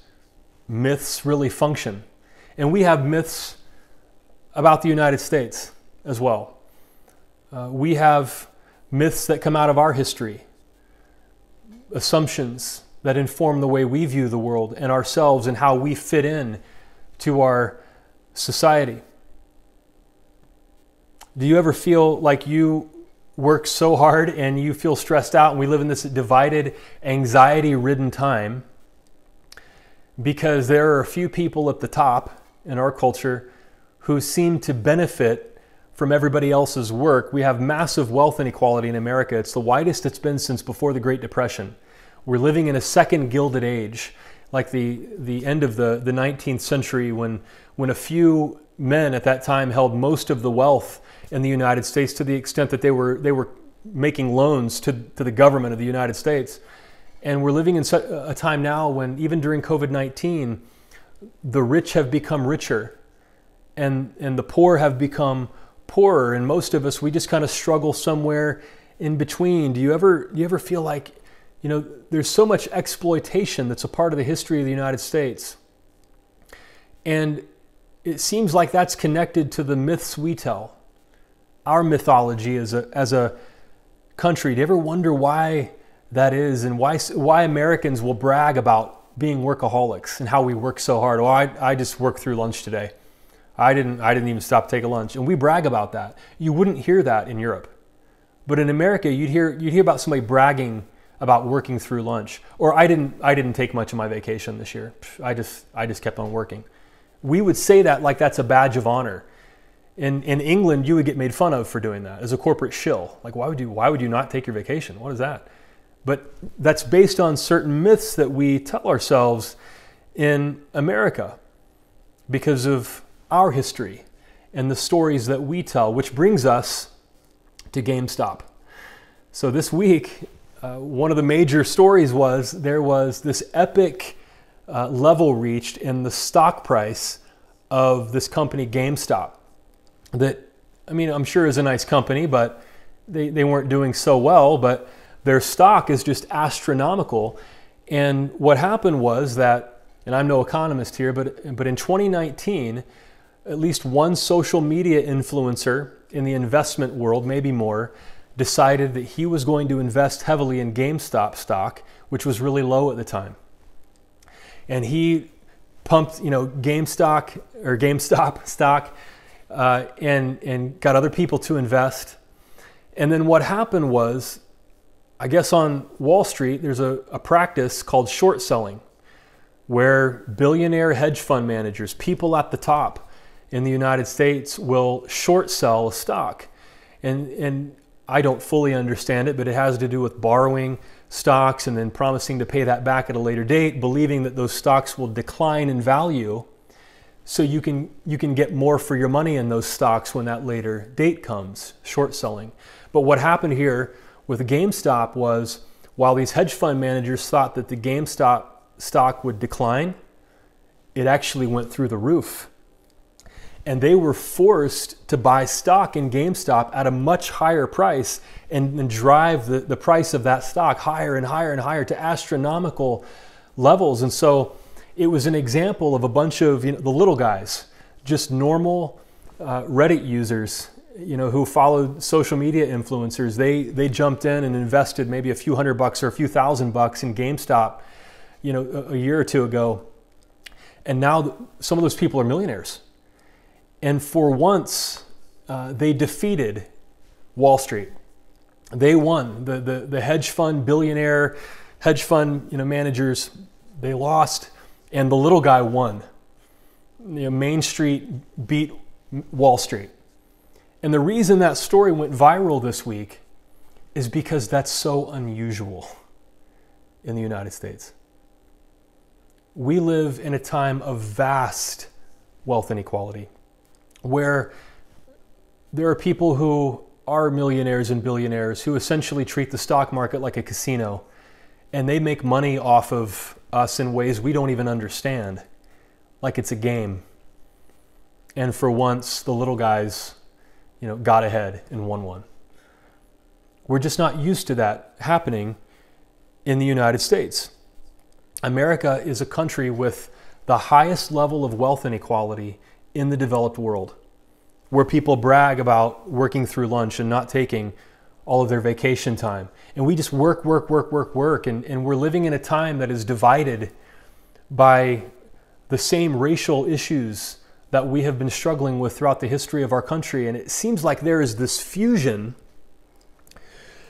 myths really function. And we have myths about the United States as well. We have myths that come out of our history, assumptions that inform the way we view the world and ourselves and how we fit in to our society. Do you ever feel like you work so hard and you feel stressed out, and we live in this divided, anxiety-ridden time because there are a few people at the top in our culture who seem to benefit from everybody else's work? We have massive wealth inequality in America. It's the widest it's been since before the Great Depression. We're living in a second Gilded Age, like the end of the 19th century when a few men at that time held most of the wealth in the United States, to the extent that they were making loans to the government of the United States. And we're living in a time now when, even during COVID-19, the rich have become richer and the poor have become poorer. And most of us, we just kind of struggle somewhere in between. Do you ever feel like, there's so much exploitation that's a part of the history of the United States? And it seems like that's connected to the myths we tell. Our mythology as a country. Do you ever wonder why that is, and why Americans will brag about being workaholics and how we work so hard? Oh, I just worked through lunch today. I didn't even stop to take a lunch. And we brag about that. You wouldn't hear that in Europe. But in America, you'd hear about somebody bragging about working through lunch. Or I didn't take much of my vacation this year. I just kept on working. We would say that like that's a badge of honor. In England, you would get made fun of for doing that as a corporate shill. Like, why would you not take your vacation? What is that? But that's based on certain myths that we tell ourselves in America because of our history and the stories that we tell, which brings us to GameStop. So this week, one of the major stories was there was this epic level reached in the stock price of this company, GameStop. That, I'm sure is a nice company, but they weren't doing so well, but their stock is just astronomical. And what happened was that, and I'm no economist here, but in 2019, at least one social media influencer in the investment world, maybe more, decided that he was going to invest heavily in GameStop stock, which was really low at the time. And he pumped, GameStop stock, and got other people to invest. And then what happened was, I guess on Wall Street, there's a practice called short selling, where billionaire hedge fund managers, people at the top in the United States, will short sell a stock. And I don't fully understand it, but it has to do with borrowing stocks and then promising to pay that back at a later date, believing that those stocks will decline in value so you can get more for your money in those stocks when that later date comes, short selling. But what happened here with GameStop was, while these hedge fund managers thought that the GameStop stock would decline, it actually went through the roof. And they were forced to buy stock in GameStop at a much higher price and drive the price of that stock higher and higher and higher to astronomical levels. And so it was an example of a bunch of the little guys, just normal Reddit users, who followed social media influencers. They jumped in and invested maybe a few $100 or a few $1,000 in GameStop, a year or two ago. And now some of those people are millionaires. And for once, they defeated Wall Street. They won. The hedge fund billionaire, hedge fund managers, they lost, and the little guy won. Main Street beat Wall Street. And the reason that story went viral this week is because that's so unusual in the United States. We live in a time of vast wealth inequality, where there are people who are millionaires and billionaires who essentially treat the stock market like a casino, and they make money off of us in ways we don't even understand, like it's a game. And for once, the little guys, got ahead and won one. We're just not used to that happening in the United States. America is a country with the highest level of wealth inequality in the developed world, where people brag about working through lunch and not taking all of their vacation time. And we just work. And we're living in a time that is divided by the same racial issues that we have been struggling with throughout the history of our country. And it seems like there is this fusion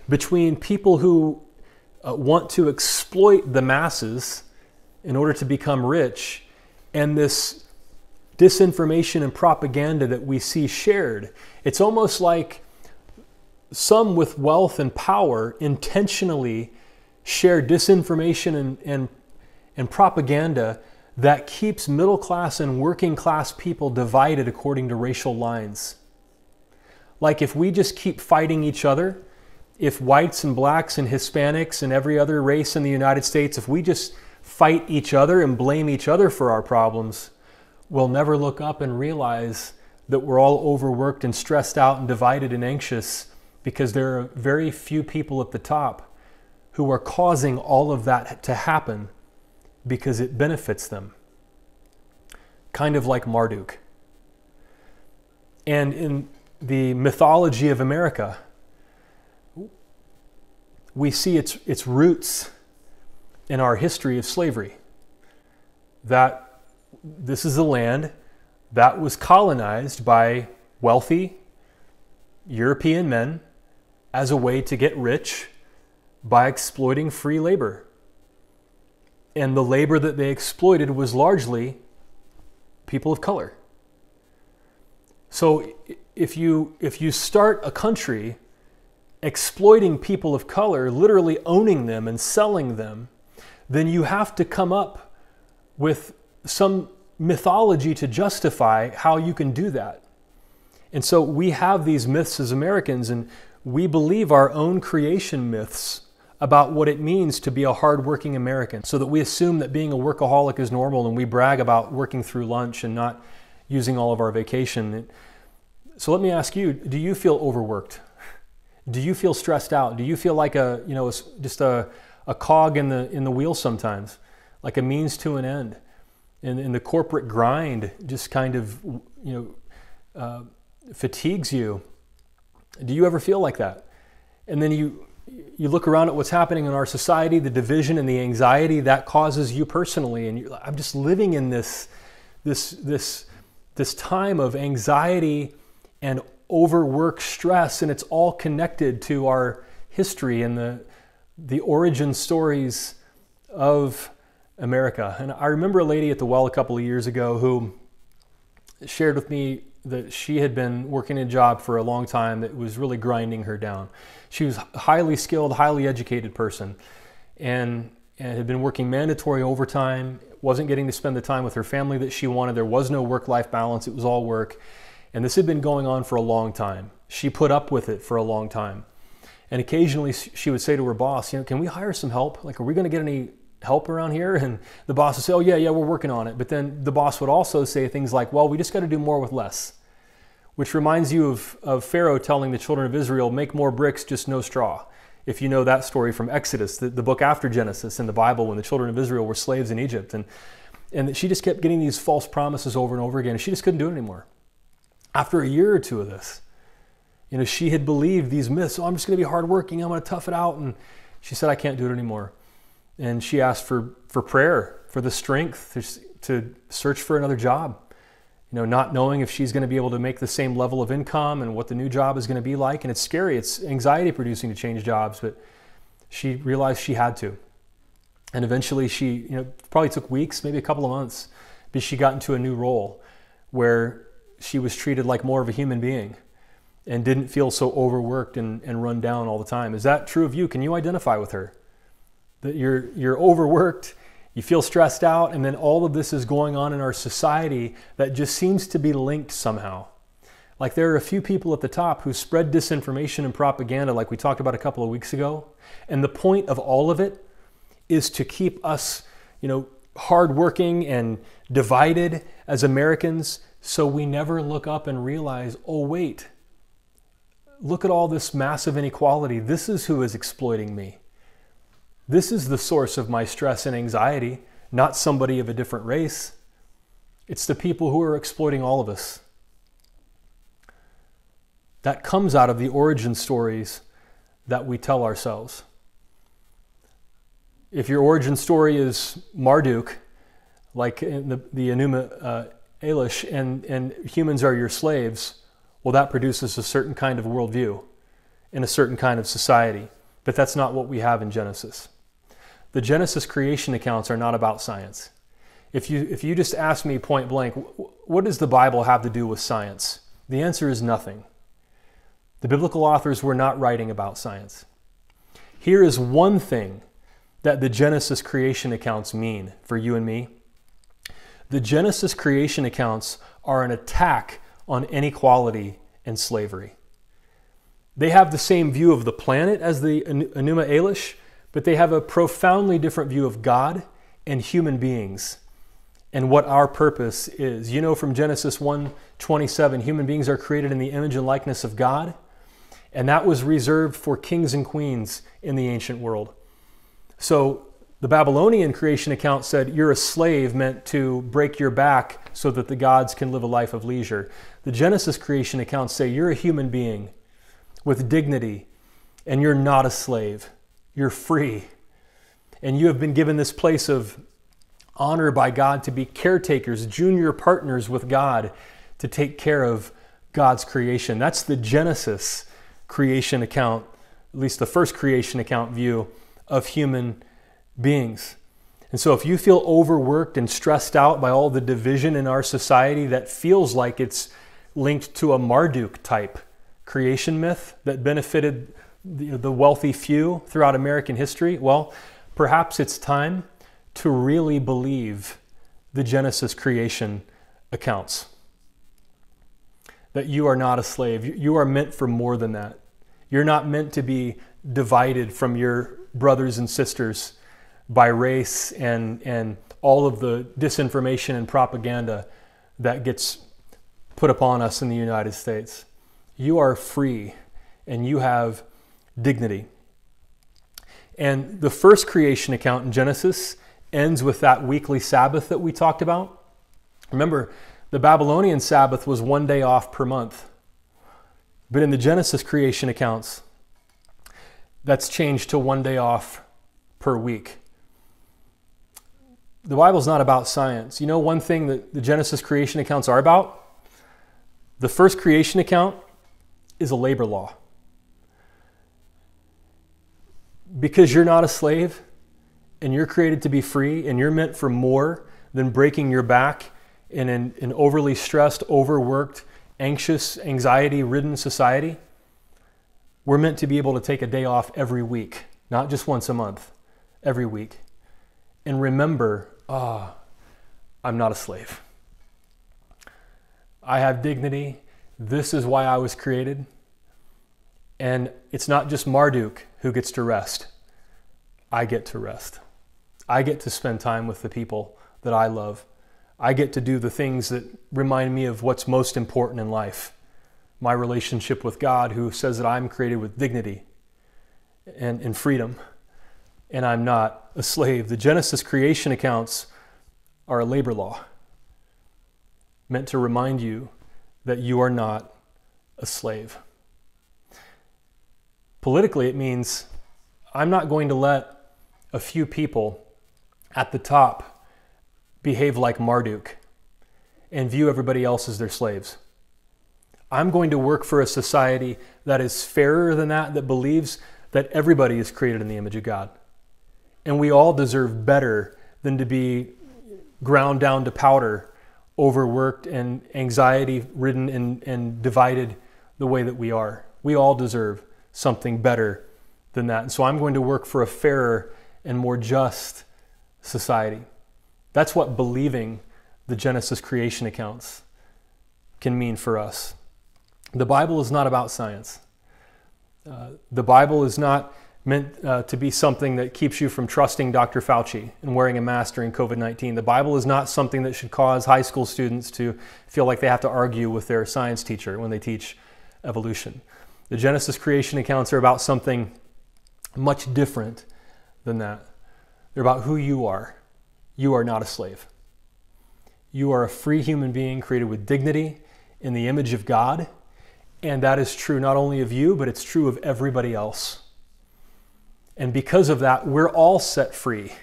between people who want to exploit the masses in order to become rich, and this disinformation and propaganda that we see shared. It's almost like some with wealth and power intentionally share disinformation and propaganda that keeps middle class and working class people divided according to racial lines. Like if we just keep fighting each other, if whites and blacks and Hispanics and every other race in the United States, if we just fight each other and blame each other for our problems, we'll never look up and realize that we're all overworked and stressed out and divided and anxious because there are very few people at the top who are causing all of that to happen because it benefits them. Kind of like Marduk. And in the mythology of America, we see its roots in our history of slavery. That this is a land that was colonized by wealthy European men as a way to get rich by exploiting free labor. And the labor that they exploited was largely people of color. So if you start a country exploiting people of color, literally owning them and selling them, then you have to come up with some mythology to justify how you can do that. And so we have these myths as Americans, and we believe our own creation myths about what it means to be a hardworking American, so that we assume that being a workaholic is normal, and we brag about working through lunch and not using all of our vacation. So let me ask you, do you feel overworked? Do you feel stressed out? Do you feel like just a cog in the wheel sometimes, like a means to an end? And the corporate grind just kind of fatigues you. Do you ever feel like that? And then you look around at what's happening in our society, the division and the anxiety that causes you personally, and I'm just living in this time of anxiety and overwork stress, and it's all connected to our history and the origin stories of America. And I remember a lady at the well a couple of years ago who shared with me that she had been working a job for a long time that was really grinding her down. She was a highly skilled, highly educated person, and had been working mandatory overtime, wasn't getting to spend the time with her family that she wanted. There was no work-life balance. It was all work. And this had been going on for a long time. She put up with it for a long time. And occasionally she would say to her boss, can we hire some help? Like, are we going to get any help around here? And the boss would say, oh yeah, we're working on it. But then the boss would also say things like, well, we just got to do more with less. Which reminds you of Pharaoh telling the children of Israel, make more bricks, just no straw. If you know that story from Exodus, the book after Genesis in the Bible, when the children of Israel were slaves in Egypt. And she just kept getting these false promises over and over again, and she just couldn't do it anymore. After a year or two of this, she had believed these myths. Oh, I'm just going to be hardworking. I'm going to tough it out. And she said, I can't do it anymore. And she asked for prayer, for the strength to search for another job. not knowing if she's going to be able to make the same level of income and what the new job is going to be like. And it's scary. It's anxiety producing to change jobs, but she realized she had to. And eventually she, probably took weeks, maybe a couple of months, but she got into a new role where she was treated like more of a human being and didn't feel so overworked and run down all the time. Is that true of you? Can you identify with her? That you're overworked, you feel stressed out, and then all of this is going on in our society that just seems to be linked somehow. Like there are a few people at the top who spread disinformation and propaganda like we talked about a couple of weeks ago. And the point of all of it is to keep us, hardworking and divided as Americans, so we never look up and realize, oh wait, look at all this massive inequality. This is who is exploiting me. This is the source of my stress and anxiety, not somebody of a different race. It's the people who are exploiting all of us. That comes out of the origin stories that we tell ourselves. If your origin story is Marduk, like in the Enuma Elish, and humans are your slaves, well, that produces a certain kind of worldview in a certain kind of society. But that's not what we have in Genesis. The Genesis creation accounts are not about science. If you just ask me point blank, what does the Bible have to do with science? The answer is nothing. The biblical authors were not writing about science. Here is one thing that the Genesis creation accounts mean for you and me. The Genesis creation accounts are an attack on inequality and slavery. They have the same view of the planet as the Enuma Elish, but they have a profoundly different view of God and human beings and what our purpose is. From Genesis 1:27, human beings are created in the image and likeness of God, and that was reserved for kings and queens in the ancient world. So the Babylonian creation account said you're a slave meant to break your back so that the gods can live a life of leisure. The Genesis creation accounts say you're a human being with dignity and you're not a slave. You're free. And you have been given this place of honor by God to be caretakers, junior partners with God to take care of God's creation. That's the Genesis creation account, at least the first creation account view of human beings. And so if you feel overworked and stressed out by all the division in our society that feels like it's linked to a Marduk type creation myth that benefited the wealthy few throughout American history, well, perhaps it's time to really believe the Genesis creation accounts. That you are not a slave. You are meant for more than that. You're not meant to be divided from your brothers and sisters by race and all of the disinformation and propaganda that gets put upon us in the United States. You are free and you have dignity. And the first creation account in Genesis ends with that weekly Sabbath that we talked about. Remember, the Babylonian Sabbath was 1 day off per month. But in the Genesis creation accounts, that's changed to 1 day off per week. The Bible's not about science. One thing that the Genesis creation accounts are about? The first creation account is a labor law. Because you're not a slave and you're created to be free and you're meant for more than breaking your back in an overly stressed, overworked, anxious, anxiety-ridden society, we're meant to be able to take a day off every week, not just once a month, every week. And remember, I'm not a slave. I have dignity. This is why I was created. And it's not just Marduk who gets to rest. I get to rest. I get to spend time with the people that I love. I get to do the things that remind me of what's most important in life. My relationship with God, who says that I'm created with dignity and freedom, and I'm not a slave. The Genesis creation accounts are a labor law meant to remind you that you are not a slave. Politically, it means I'm not going to let a few people at the top behave like Marduk and view everybody else as their slaves. I'm going to work for a society that is fairer than that, that believes that everybody is created in the image of God. And we all deserve better than to be ground down to powder, overworked and anxiety-ridden and divided the way that we are. We all deserve something better than that. And so I'm going to work for a fairer and more just society. That's what believing the Genesis creation accounts can mean for us. The Bible is not about science. The Bible is not meant to be something that keeps you from trusting Dr. Fauci and wearing a mask during COVID-19. The Bible is not something that should cause high school students to feel like they have to argue with their science teacher when they teach evolution. The Genesis creation accounts are about something much different than that. They're about who you are. You are not a slave. You are a free human being created with dignity in the image of God. And that is true not only of you, but it's true of everybody else. And because of that, we're all set free.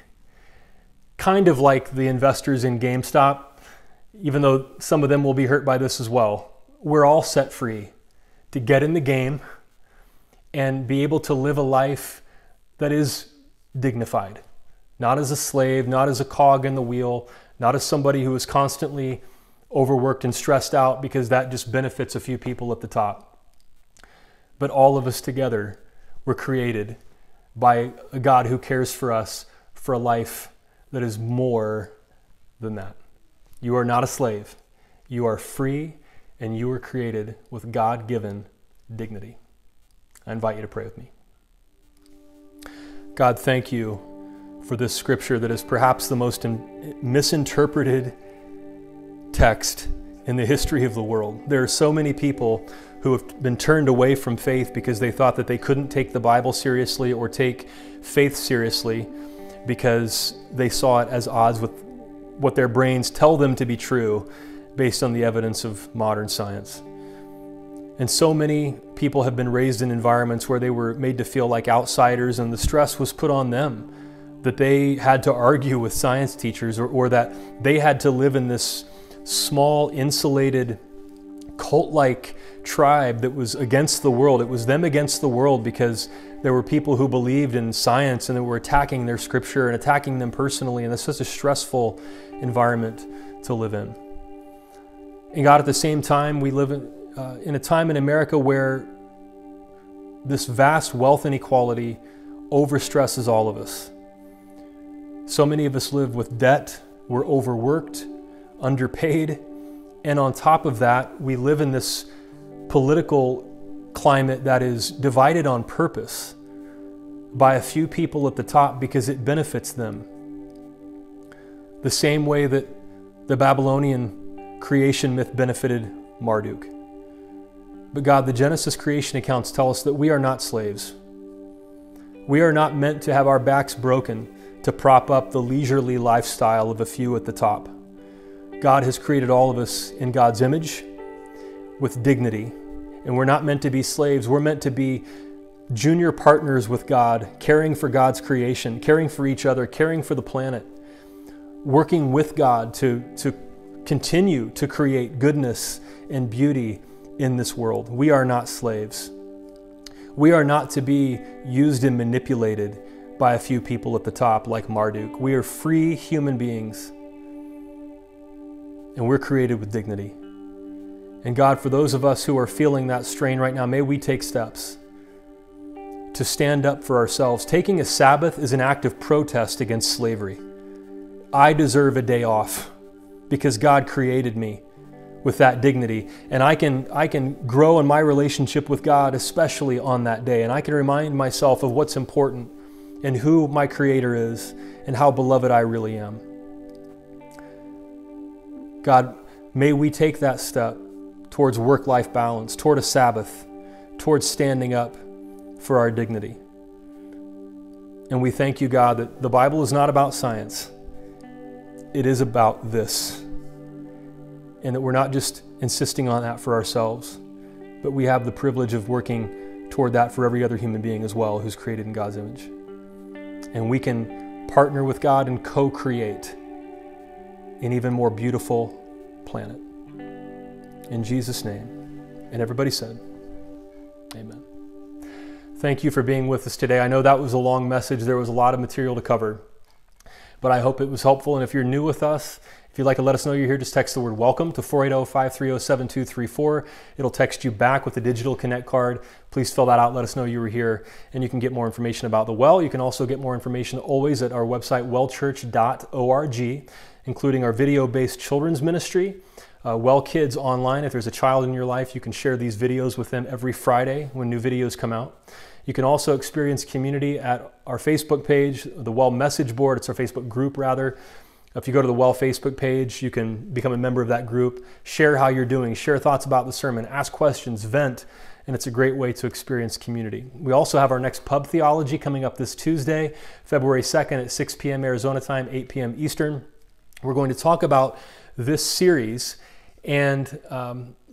Kind of like the investors in GameStop, even though some of them will be hurt by this as well. We're all set free to get in the game and be able to live a life that is dignified. Not as a slave, not as a cog in the wheel, not as somebody who is constantly overworked and stressed out because that just benefits a few people at the top. But all of us together were created by a God who cares for us for a life that is more than that. You are not a slave. You are free, and you were created with God-given dignity. I invite you to pray with me. God, thank you for this scripture that is perhaps the most misinterpreted text in the history of the world. There are so many people who have been turned away from faith because they thought that they couldn't take the Bible seriously or take faith seriously because they saw it as odds with what their brains tell them to be true based on the evidence of modern science. And so many people have been raised in environments where they were made to feel like outsiders, and the stress was put on them that they had to argue with science teachers or that they had to live in this small, insulated, cult-like tribe that was against the world. It was them against the world because there were people who believed in science and that were attacking their scripture and attacking them personally, and it's such a stressful environment to live in. And God, at the same time, we live in a time in America where this vast wealth inequality overstresses all of us. So many of us live with debt, we're overworked, underpaid, and on top of that, we live in this political climate that is divided on purpose by a few people at the top because it benefits them. The same way that the Babylonian creation myth benefited Marduk. But God, the Genesis creation accounts tell us that we are not slaves. We are not meant to have our backs broken to prop up the leisurely lifestyle of a few at the top. God has created all of us in God's image with dignity, and we're not meant to be slaves. We're meant to be junior partners with God, caring for God's creation, caring for each other, caring for the planet, working with God to continue to create goodness and beauty in this world. We are not slaves. We are not to be used and manipulated by a few people at the top like Marduk. We are free human beings, and we're created with dignity. And God, for those of us who are feeling that strain right now, may we take steps to stand up for ourselves. Taking a Sabbath is an act of protest against slavery. I deserve a day off because God created me with that dignity, and I can grow in my relationship with God, especially on that day, and I can remind myself of what's important and who my Creator is and how beloved I really am. God, may we take that step towards work-life balance, toward a Sabbath, towards standing up for our dignity. And we thank you, God, that the Bible is not about science. It is about this. And that we're not just insisting on that for ourselves, but we have the privilege of working toward that for every other human being as well who's created in God's image. And we can partner with God and co-create an even more beautiful planet. In Jesus' name. And everybody said, amen. Thank you for being with us today. I know that was a long message. There was a lot of material to cover, but I hope it was helpful. And if you're new with us, if you'd like to let us know you're here, just text the word welcome to 480-530-7234. It'll text you back with the digital Connect card. Please fill that out. Let us know you were here, and you can get more information about the Well. You can also get more information always at our website, wellchurch.org, including our video-based children's ministry, Well Kids Online. If there's a child in your life, you can share these videos with them every Friday when new videos come out. You can also experience community at our Facebook page, the Well message board. It's our Facebook group, rather. If you go to the Well Facebook page, you can become a member of that group, share how you're doing, share thoughts about the sermon, ask questions, vent, and it's a great way to experience community. We also have our next Pub Theology coming up this Tuesday, February 2nd at 6 p.m. Arizona time, 8 p.m. Eastern. We're going to talk about this series and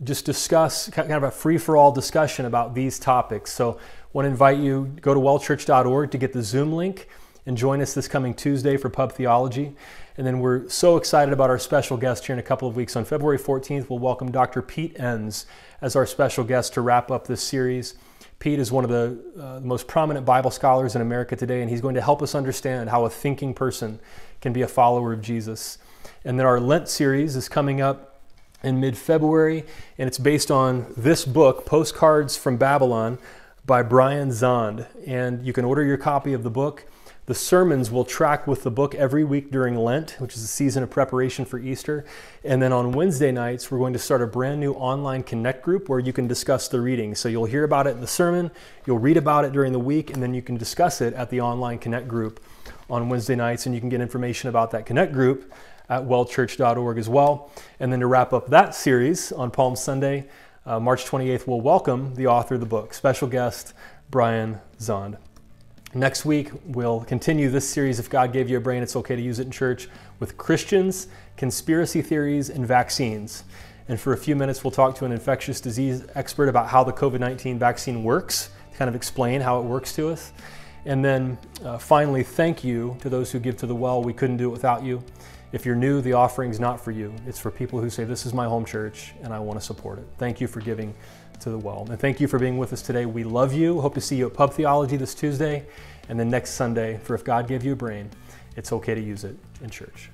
just discuss kind of a free-for-all discussion about these topics. So I want to invite you, go to wellchurch.org to get the Zoom link and join us this coming Tuesday for Pub Theology. And then we're so excited about our special guest here in a couple of weeks. On February 14th, we'll welcome Dr. Pete Enns as our special guest to wrap up this series. Pete is one of the most prominent Bible scholars in America today, and he's going to help us understand how a thinking person can be a follower of Jesus. And then our Lent series is coming up in mid-February, and it's based on this book, Postcards from Babylon, by Brian Zahnd. And you can order your copy of the book. The sermons will track with the book every week during Lent, which is a season of preparation for Easter. And then on Wednesday nights, we're going to start a brand new online Connect group where you can discuss the reading. So you'll hear about it in the sermon, you'll read about it during the week, and then you can discuss it at the online Connect group on Wednesday nights. And you can get information about that Connect group at wellchurch.org as well. And then to wrap up that series on Palm Sunday, March 28th, we'll welcome the author of the book, special guest Brian Zahnd. Next week, we'll continue this series, If God Gave You a Brain, It's Okay to Use It in Church, with Christians, conspiracy theories, and vaccines. And for a few minutes, we'll talk to an infectious disease expert about how the COVID-19 vaccine works, to kind of explain how it works to us. And then finally, thank you to those who give to the Well. We couldn't do it without you. If you're new, the offering's not for you. It's for people who say, this is my home church and I want to support it. Thank you for giving to the Well. And thank you for being with us today. We love you. Hope to see you at Pub Theology this Tuesday and then next Sunday for If God Gave You a Brain, It's Okay to Use It in Church.